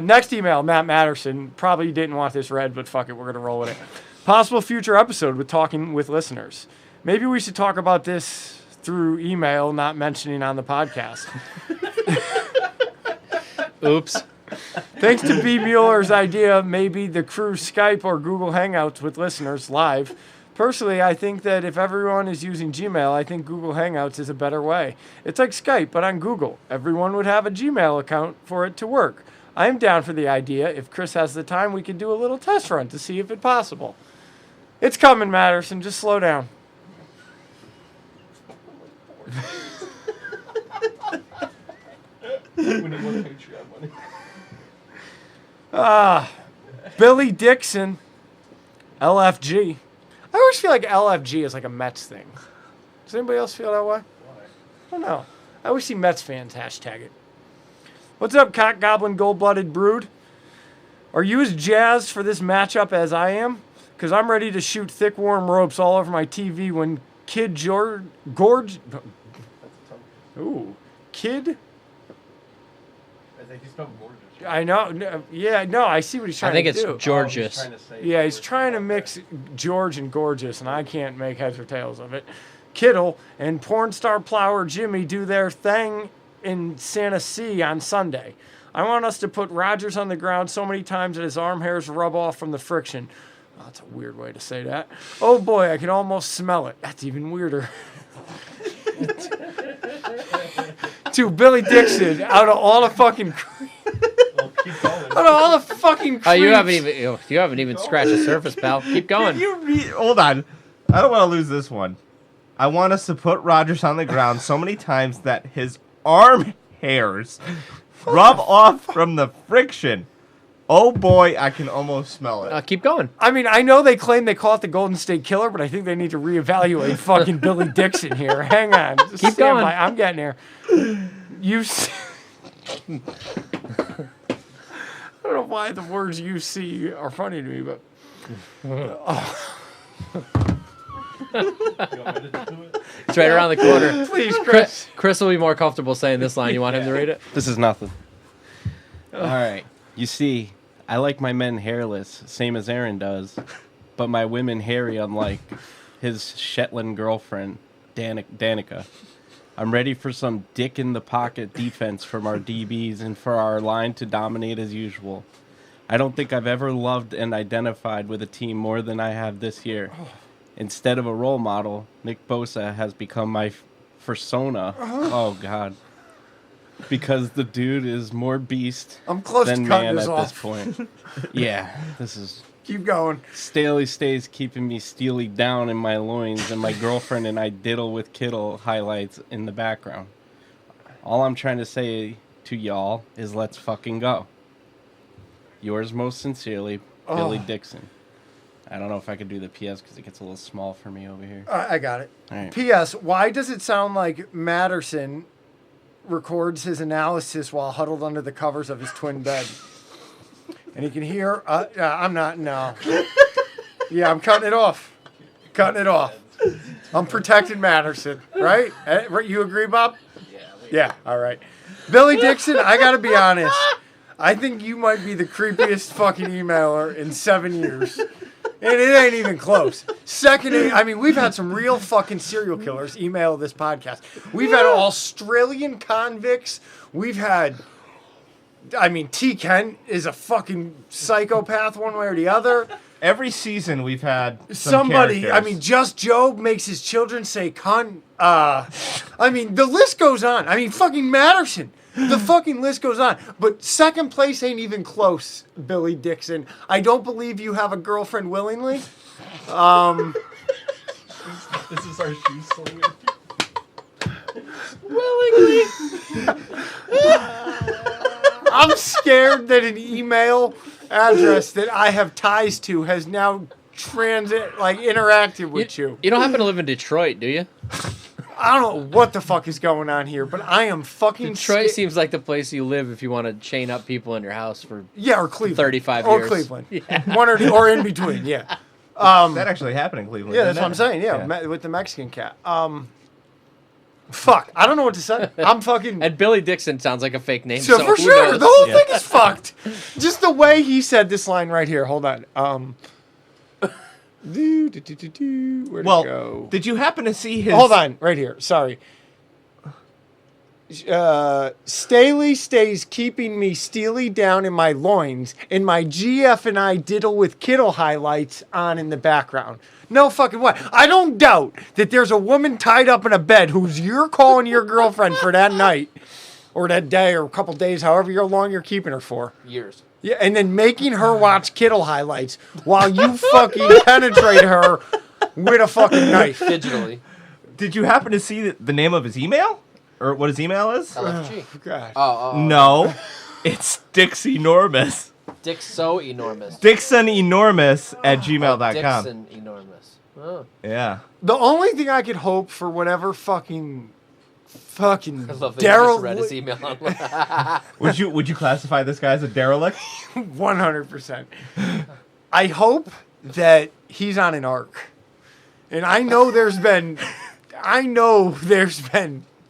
Next email, Matt Matterson. Probably didn't want this read, but fuck it, we're going to roll with it. Possible future episode with talking with listeners. Maybe we should talk about this through email, not mentioning on the podcast. Oops. Thanks to B. Mueller's idea, maybe the crew Skype or Google Hangouts with listeners live. Personally, I think that if everyone is using Gmail, I think Google Hangouts is a better way. It's like Skype, but on Google. Everyone would have a Gmail account for it to work. I'm down for the idea. If Chris has the time, we can do a little test run to see if it's possible. It's coming, Matterson. Just slow down. We need more Patreon money. Billy Dixon, LFG. I always feel like LFG is like a Mets thing. Does anybody else feel that way? I don't know. I always see Mets fans hashtag it. What's up, Cock Goblin Gold-Blooded Brood? Are you as jazzed for this matchup as I am? Because I'm ready to shoot thick, warm ropes all over my TV when Kid Kid? I think he's spelled gorgeous. I know. No, yeah, no, I see what he's I trying think to it's do. Georgius. Yeah, he's trying to mix George and gorgeous, and I can't make heads or tails of it. Kittle and porn star plower Jimmy do their thing in Santa C on Sunday. I want us to put Rodgers on the ground so many times that his arm hairs rub off from the friction. Oh, that's a weird way to say that. Oh boy, I can almost smell it. That's even weirder. To Billy Dixon, out of all the fucking out of all the fucking creeps. Oh, you haven't even scratched the surface, pal. Keep going. Hold on. I don't want to lose this one. I want us to put Rodgers on the ground so many times that his arm hairs rub off from the friction. Oh boy, I can almost smell it. Keep going. I mean, I know they claim they call it the Golden State Killer, but I think they need to reevaluate fucking Billy Dixon here. Hang on. Just Keep stand going. by. I'm getting there. I don't know why the words you see are funny to me, but. It's right around the corner. Please, Chris. Chris will be more comfortable saying this line. You want him to read it? This is nothing. All right. You see, I like my men hairless, same as Aaron does, but my women hairy, unlike his Shetland girlfriend, Danica. I'm ready for some dick in the pocket defense from our DBs and for our line to dominate as usual. I don't think I've ever loved and identified with a team more than I have this year. Instead of a role model, Nick Bosa has become my persona. Oh, God. Because the dude is more beast I'm close than to cutting man this at off. this point. Yeah, this is... Keep going. Staley stays keeping me steely down in my loins, and my girlfriend and I diddle with Kittle highlights in the background. All I'm trying to say to y'all is let's fucking go. Yours most sincerely, Billy Dixon. I don't know if I could do the PS because it gets a little small for me over here. I got it. All right. P.S. Why does it sound like Matterson records his analysis while huddled under the covers of his twin bed? And he can hear... I'm not... No. Yeah, I'm cutting it off. Cutting it off. I'm protecting Matterson, right? You agree, Bob? Yeah, all right. Billy Dixon, I got to be honest. I think you might be the creepiest fucking emailer in 7 years. And it ain't even close. I mean, we've had some real fucking serial killers email this podcast. We've had Australian convicts. We've had... I mean, T. Kent is a fucking psychopath one way or the other. Every season we've had Somebody, characters. I mean, Just Job makes his children say cunt. I mean, the list goes on. I mean, fucking Matterson. The fucking list goes on. But second place ain't even close, Billy Dixon. I don't believe you have a girlfriend willingly. This is our shoe sling. Willingly. I'm scared that an email address that I have ties to has now interacted with you. You don't happen to live in Detroit, do you? I don't know what the fuck is going on here, but I am fucking Detroit seems like the place you live if you want to chain up people in your house for or Cleveland. 35 or years. Cleveland. Yeah. One or in between, yeah. That actually happened in Cleveland. Yeah, that's didn't what I'm it? saying, yeah. With the Mexican cat. Fuck, I don't know what to say. I'm fucking... And Billy Dixon sounds like a fake name. So for who sure, knows? the whole thing is fucked. Just the way he said this line right here. Hold on. Where'd it go? Did you happen to see his... Hold on, right here. Sorry. Staley stays keeping me steely down in my loins, and my GF and I diddle with Kittle highlights on in the background. No fucking way. I don't doubt that there's a woman tied up in a bed who's you're calling your girlfriend for that night, or that day, or a couple days, however long you're keeping her for. Years. Yeah, and then making her watch Kittle highlights while you fucking penetrate her with a fucking knife. Digitally. Did you happen to see the name of his email? Or what his email is? LFG. Oh, God. No. It's Dix Enormous. Dick's so enormous. DixonEnormous at gmail.com. Dixon enormous. Oh. Yeah. The only thing I could hope for whatever fucking I love that you just read his Daryl... email. Would you classify this guy as a derelict? 100%. I hope that he's on an arc. And I know there's been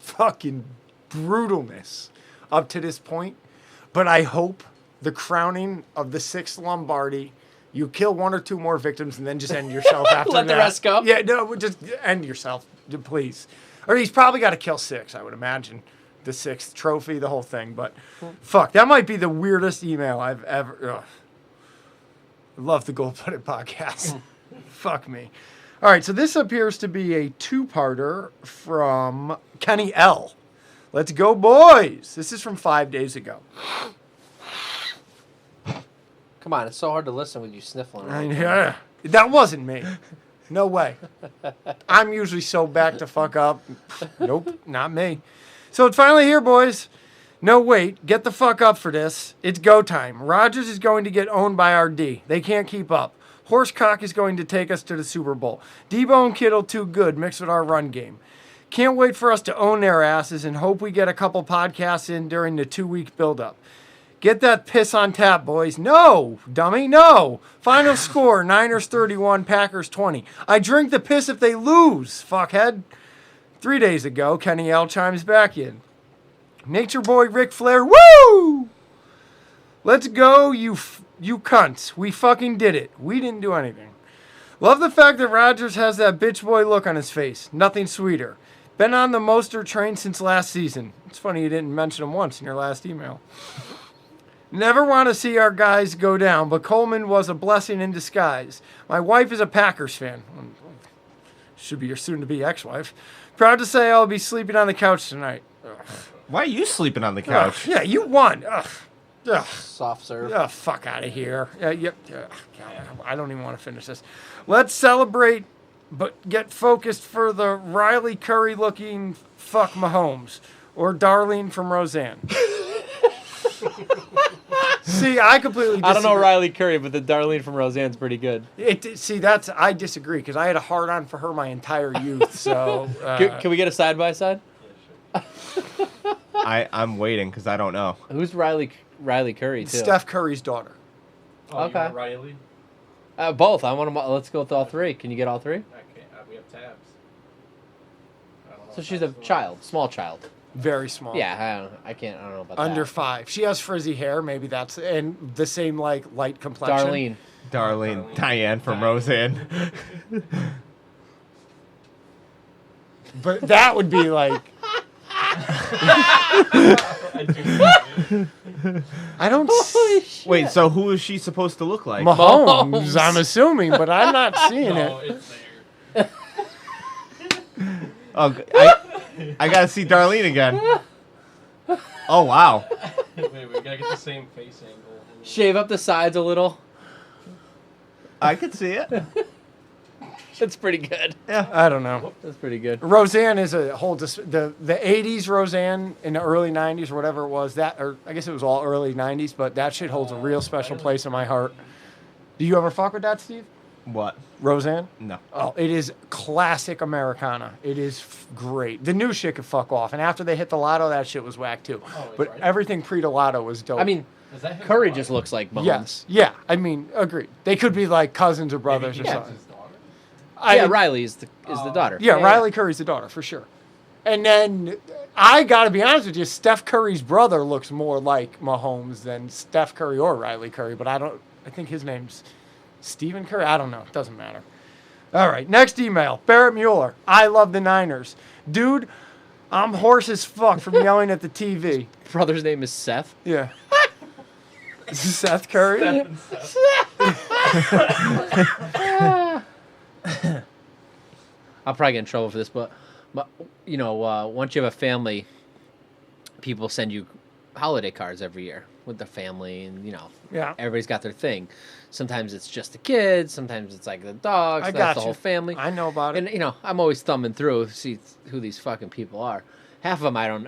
fucking brutalness up to this point, but I hope the crowning of the 6th Lombardi, you kill 1 or 2 more victims and then just end yourself after Let that. the rest go? Yeah, no, just end yourself, please. Or he's probably got to kill 6, I would imagine. The 6th trophy, the whole thing. But fuck, that might be the weirdest email I've ever... Love the Gold-Blooded Podcast. Fuck me. All right, so this appears to be a two-parter from Kenny L. Let's go, boys. This is from 5 days ago. Come on, it's so hard to listen with you sniffling. Yeah, that wasn't me. No way. I'm usually so back to fuck up. Nope, not me. So it's finally here, boys. No, wait. Get the fuck up for this. It's go time. Rodgers is going to get owned by RD. They can't keep up. Horsecock is going to take us to the Super Bowl. Debo and Kittle too good mixed with our run game. Can't wait for us to own their asses and hope we get a couple podcasts in during the 2-week build-up. Get that piss on tap, boys. No, dummy, no. Final score, Niners 31, Packers 20. I drink the piss if they lose, fuckhead. 3 days ago, Kenny L chimes back in. Nature Boy Ric Flair, woo! Let's go, you cunts. We fucking did it. We didn't do anything. Love the fact that Rodgers has that bitch boy look on his face. Nothing sweeter. Been on the Mostert train since last season. It's funny you didn't mention him once in your last email. Never want to see our guys go down, but Coleman was a blessing in disguise. My wife is a Packers fan. Should be your soon-to-be ex-wife. Proud to say I'll be sleeping on the couch tonight. Ugh. Why are you sleeping on the couch? Yeah, you won. Ugh. Ugh. Soft serve. Oh, fuck out of here. God, I don't even want to finish this. Let's celebrate, but get focused for the Riley Curry looking fuck Mahomes or Darlene from Roseanne. See, I completely disagree. I don't know Riley Curry, but the Darlene from Roseanne's pretty good. I disagree because I had a hard on for her my entire youth. So Can we get a side-by-side? I'm waiting because I don't know. Who's Riley Curry, too? Steph Curry's daughter. Okay. Riley? Both. I want them. Let's go with all three. Can you get all three? I can't. We have tabs. I don't know So she's a child, small child. Very small. Yeah, I don't know about that. Under 5. She has frizzy hair. Maybe that's and the same like light complexion. Darlene. Diane from Roseanne. But that would be like. I don't. Wait, so who is she supposed to look like? Mahomes, I'm assuming, but I'm not seeing it. it's there. Oh, I gotta see Darlene again. Oh wow. Wait, we gotta get the same face angle. Shave up the sides a little. I could see it. That's pretty good. Yeah. I don't know. That's pretty good. Roseanne is the 80s Roseanne in the early 90s or whatever it was. Or I guess it was all early 90s, but that shit holds a real special place in my heart. Do you ever fuck with that, Steve? What? Roseanne? No. Oh, it is classic Americana. It is great. The new shit could fuck off, and after they hit the lotto, that shit was whack too. But everything pre the lotto was dope. I mean, Curry just looks like Mahomes. yes, yeah. I mean, agreed. They could be like cousins or brothers or something. Riley is the daughter. Yeah, Riley Curry's the daughter for sure. And then I got to be honest with you, Steph Curry's brother looks more like Mahomes than Steph Curry or Riley Curry, but I think his name's Stephen Curry. I don't know. It doesn't matter. All right, next email. Barrett Mueller. I love the Niners. Dude, I'm hoarse as fuck from yelling at the TV. Brother's name is Seth. Yeah. Seth Curry? I'll probably get in trouble for this, but once you have a family, people send you holiday cards every year with the family, and everybody's got their thing. Sometimes it's just the kids, sometimes it's like the dogs, that's the whole family. I know about it. And I'm always thumbing through to see who these fucking people are. Half of them I don't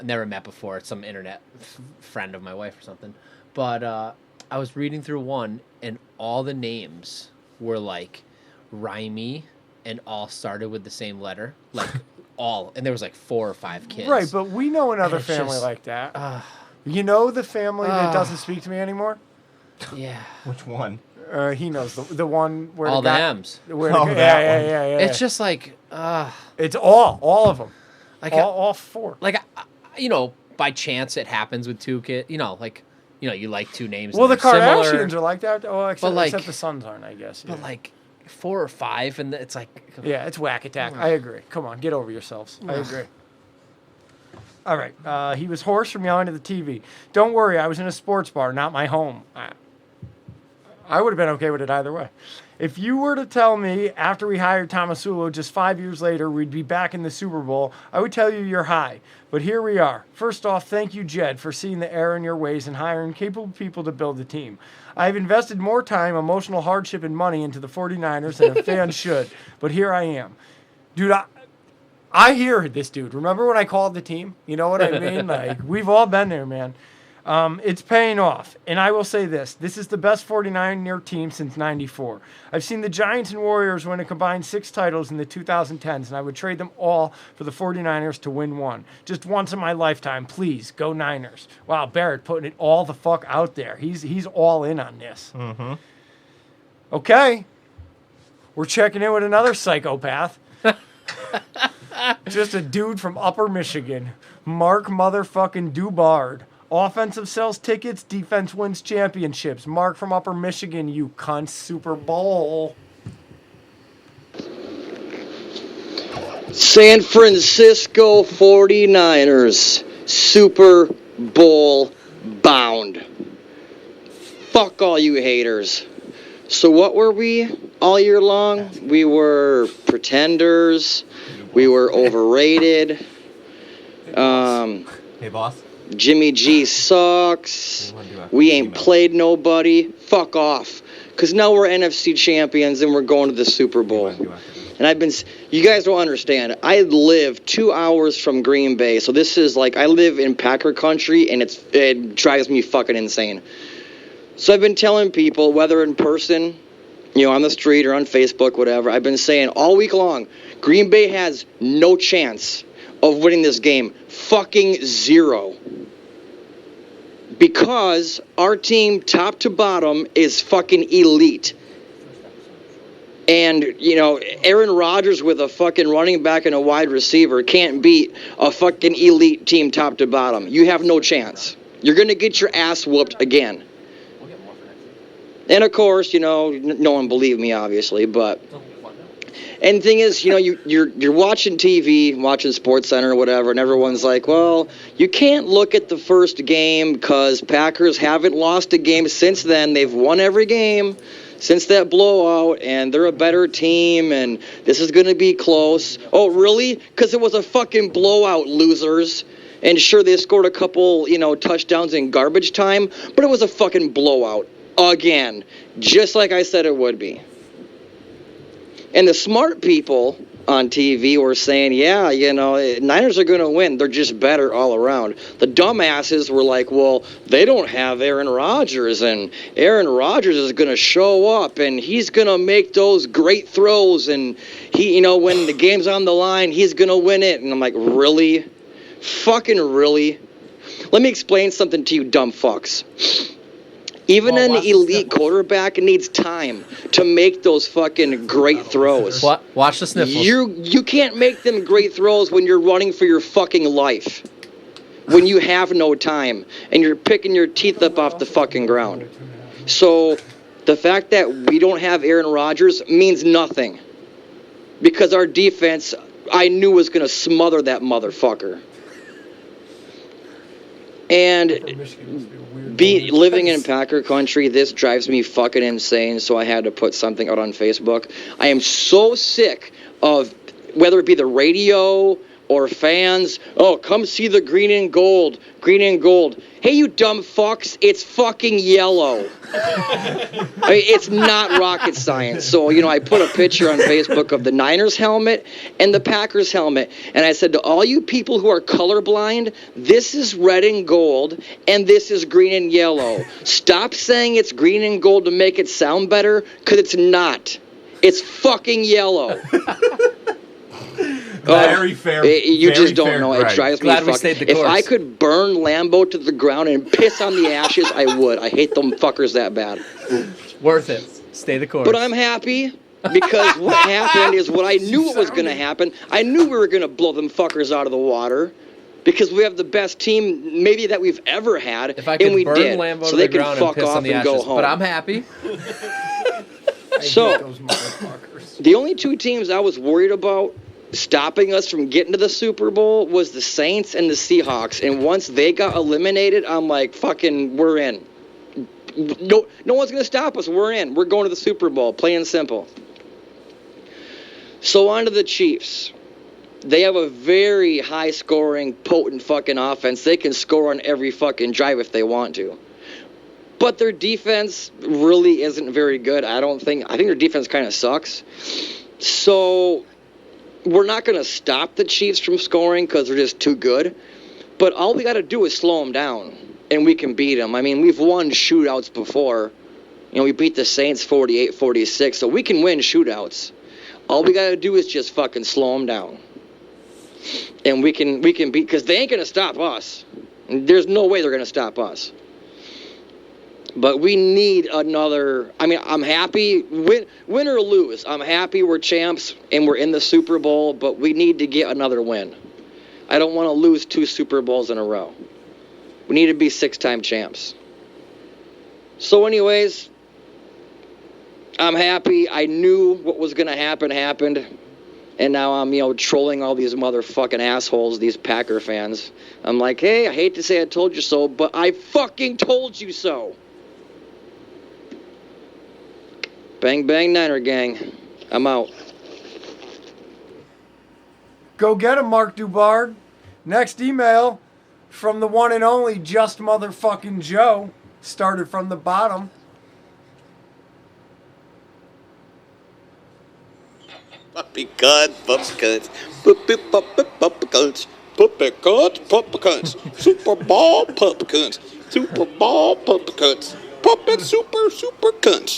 never met before. It's some internet friend of my wife or something. But I was reading through one, and all the names were like rhymey and all started with the same letter, like all, and there was like 4 or 5 kids. Right, but we know another family like that. You know the family that doesn't speak to me anymore? Yeah. Which one? He knows the one where all the M's. Where yeah. It's just like it's all of them. Like all 4. Like by chance it happens with 2 kids. You like 2 names. Well, the Kardashians similar, are like that. Oh, except the sons aren't, I guess. Yeah. But like 4 or 5, and it's like it's whack attack. I agree. Come on, get over yourselves. I agree. All right. He was hoarse from yelling at the TV. Don't worry, I was in a sports bar, not my home. I would have been okay with it either way. If you were to tell me after we hired Tomasulo just 5 years later we'd be back in the Super Bowl, I would tell you you're high. But here we are. First off, thank you, Jed, for seeing the error in your ways and hiring capable people to build the team. I've invested more time, emotional hardship, and money into the 49ers than a fan should. But here I am. Dude, I hear this dude. Remember when I called the team? You know what I mean? Like, we've all been there, man. It's paying off. And I will say this. This is the best 49er team since 94. I've seen the Giants and Warriors win a combined 6 titles in the 2010s, and I would trade them all for the 49ers to win one. Just once in my lifetime. Please, go Niners. Wow, Barrett putting it all the fuck out there. He's all in on this. Mm-hmm. Okay. We're checking in with another psychopath. Just a dude from Upper Michigan. Mark motherfucking Dubard. Offensive sells tickets, defense wins championships. Mark from Upper Michigan, you cunt. Super Bowl. San Francisco 49ers, Super Bowl bound. Fuck all you haters. So what were we all year long? We were pretenders. We were overrated. Hey, boss. Jimmy G sucks. We ain't played nobody. Fuck off. Because now we're NFC champions and we're going to the Super Bowl. And you guys don't understand. I live 2 hours from Green Bay. So this is like, I live in Packer country and it drives me fucking insane. So I've been telling people, whether in person, on the street or on Facebook, whatever, I've been saying all week long, Green Bay has no chance of winning this game. Fucking zero. Because our team, top to bottom, is fucking elite. And, Aaron Rodgers with a fucking running back and a wide receiver can't beat a fucking elite team top to bottom. You have no chance. You're going to get your ass whooped again. And, of course, no one believed me, obviously, but... And the thing is, you're watching TV, watching SportsCenter or whatever, and everyone's like, well, you can't look at the first game because Packers haven't lost a game since then. They've won every game since that blowout, and they're a better team, and this is going to be close. Oh, really? Because it was a fucking blowout, losers. And sure, they scored a couple, touchdowns in garbage time, but it was a fucking blowout. Again, just like I said it would be. And the smart people on TV were saying, yeah, Niners are going to win. They're just better all around. The dumbasses were like, well, they don't have Aaron Rodgers, and Aaron Rodgers is going to show up, and he's going to make those great throws, and he, when the game's on the line, he's going to win it. And I'm like, really? Fucking really? Let me explain something to you dumb fucks. Even an elite quarterback needs time to make those fucking great throws. What? Watch the sniffles. You can't make them great throws when you're running for your fucking life. When you have no time and you're picking your teeth up off the fucking ground. So the fact that we don't have Aaron Rodgers means nothing. Because our defense, I knew was going to smother that motherfucker. And living in Packer country, this drives me fucking insane, so I had to put something out on Facebook. I am so sick of, whether it be the radio or fans, oh, come see the green and gold. Hey, you dumb fucks, it's fucking yellow. It's not rocket science. So, I put a picture on Facebook of the Niners helmet and the Packers helmet, and I said to all you people who are colorblind, this is red and gold, and this is green and yellow. Stop saying it's green and gold to make it sound better, because it's not. It's fucking yellow. Very fair. You just don't know. It drives me fucking. If I could burn Lambeau to the ground and piss on the ashes, I would. I hate them fuckers that bad. Worth it. Stay the course. But I'm happy because what happened is what I knew what was going to happen. I knew we were going to blow them fuckers out of the water because we have the best team maybe that we've ever had, if I could and we burn did. Lambeau so to they the can ground fuck and piss off on the and ashes, go home. but I'm happy. So the only two teams I was worried about stopping us from getting to the Super Bowl was the Saints and the Seahawks. And once they got eliminated, I'm like, fucking, we're in. No one's going to stop us. We're in. We're going to the Super Bowl, plain and simple. So on to the Chiefs. They have a very high-scoring, potent fucking offense. They can score on every fucking drive if they want to. But their defense really isn't very good, I think their defense kind of sucks. So we're not going to stop the Chiefs from scoring because they're just too good. But all we got to do is slow them down, and we can beat them. I mean, we've won shootouts before. We beat the Saints 48-46, so we can win shootouts. All we got to do is just fucking slow them down. And we can beat, because they ain't going to stop us. There's no way they're going to stop us. But we need another. I mean, I'm happy, win or lose. I'm happy we're champs and we're in the Super Bowl, but we need to get another win. I don't want to lose 2 Super Bowls in a row. We need to be 6-time champs. So anyways, I'm happy. I knew what was going to happen happened. And now I'm, trolling all these motherfucking assholes, these Packer fans. I'm like, hey, I hate to say I told you so, but I fucking told you so. Bang, bang, Niner gang. I'm out. Go get him, Mark Dubard. Next email from the one and only Just Motherfucking Joe. Started from the bottom. Puppy cunt, puppy cunts, puppy cunts, puppy cunts, Super Bowl puppy cunts, Super Bowl puppy cunts, puppet super cunts, super cunts,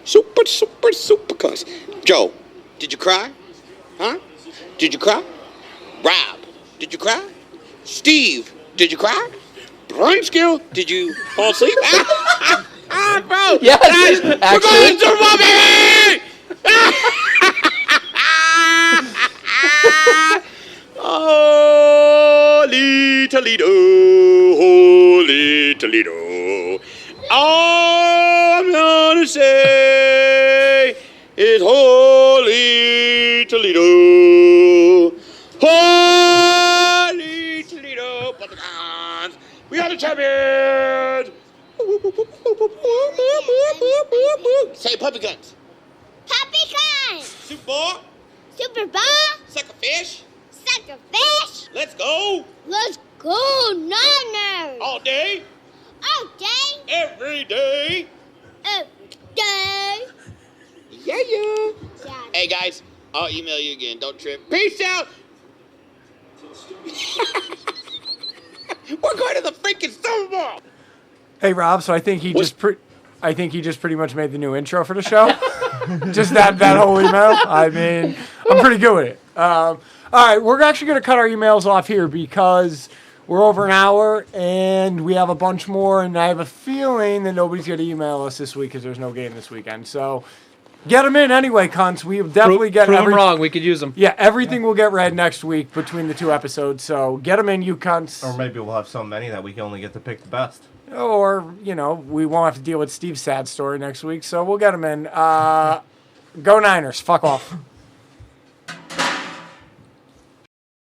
super cunts. Joe, did you cry? Huh? Did you cry? Rob, did you cry? Steve, did you cry? Brunskill, did you fall asleep? Bro, Yes, guys, we're going to the Super Bowl, baby! Holy Toledo, holy Toledo. All I'm gonna say is holy Toledo, holy Toledo. Put-the-cons. We are the champions. Say puppy guns. Puppy guns! Super Bowl. Super Bowl! Suck a fish. Suck a fish! Let's go. Let's go, Niners! All day. All day! Every day. Every day! Yeah. Hey guys, I'll email you again. Don't trip. Peace out. We're going to the freaking Super Bowl. Hey Rob, so I think he just pretty much made the new intro for the show. Just that whole email. I mean, I'm pretty good with it. All right, we're actually going to cut our emails off here because we're over an hour and we have a bunch more, and I have a feeling that nobody's going to email us this week because there's no game this weekend. So get them in anyway, cunts. We'll definitely get Prove them wrong. We could use them. Yeah, everything will get read next week between the 2 episodes. So get them in, you cunts. Or maybe we'll have so many that we can only get to pick the best. Or, we won't have to deal with Steve's sad story next week, so we'll get him in. Go Niners. Fuck off.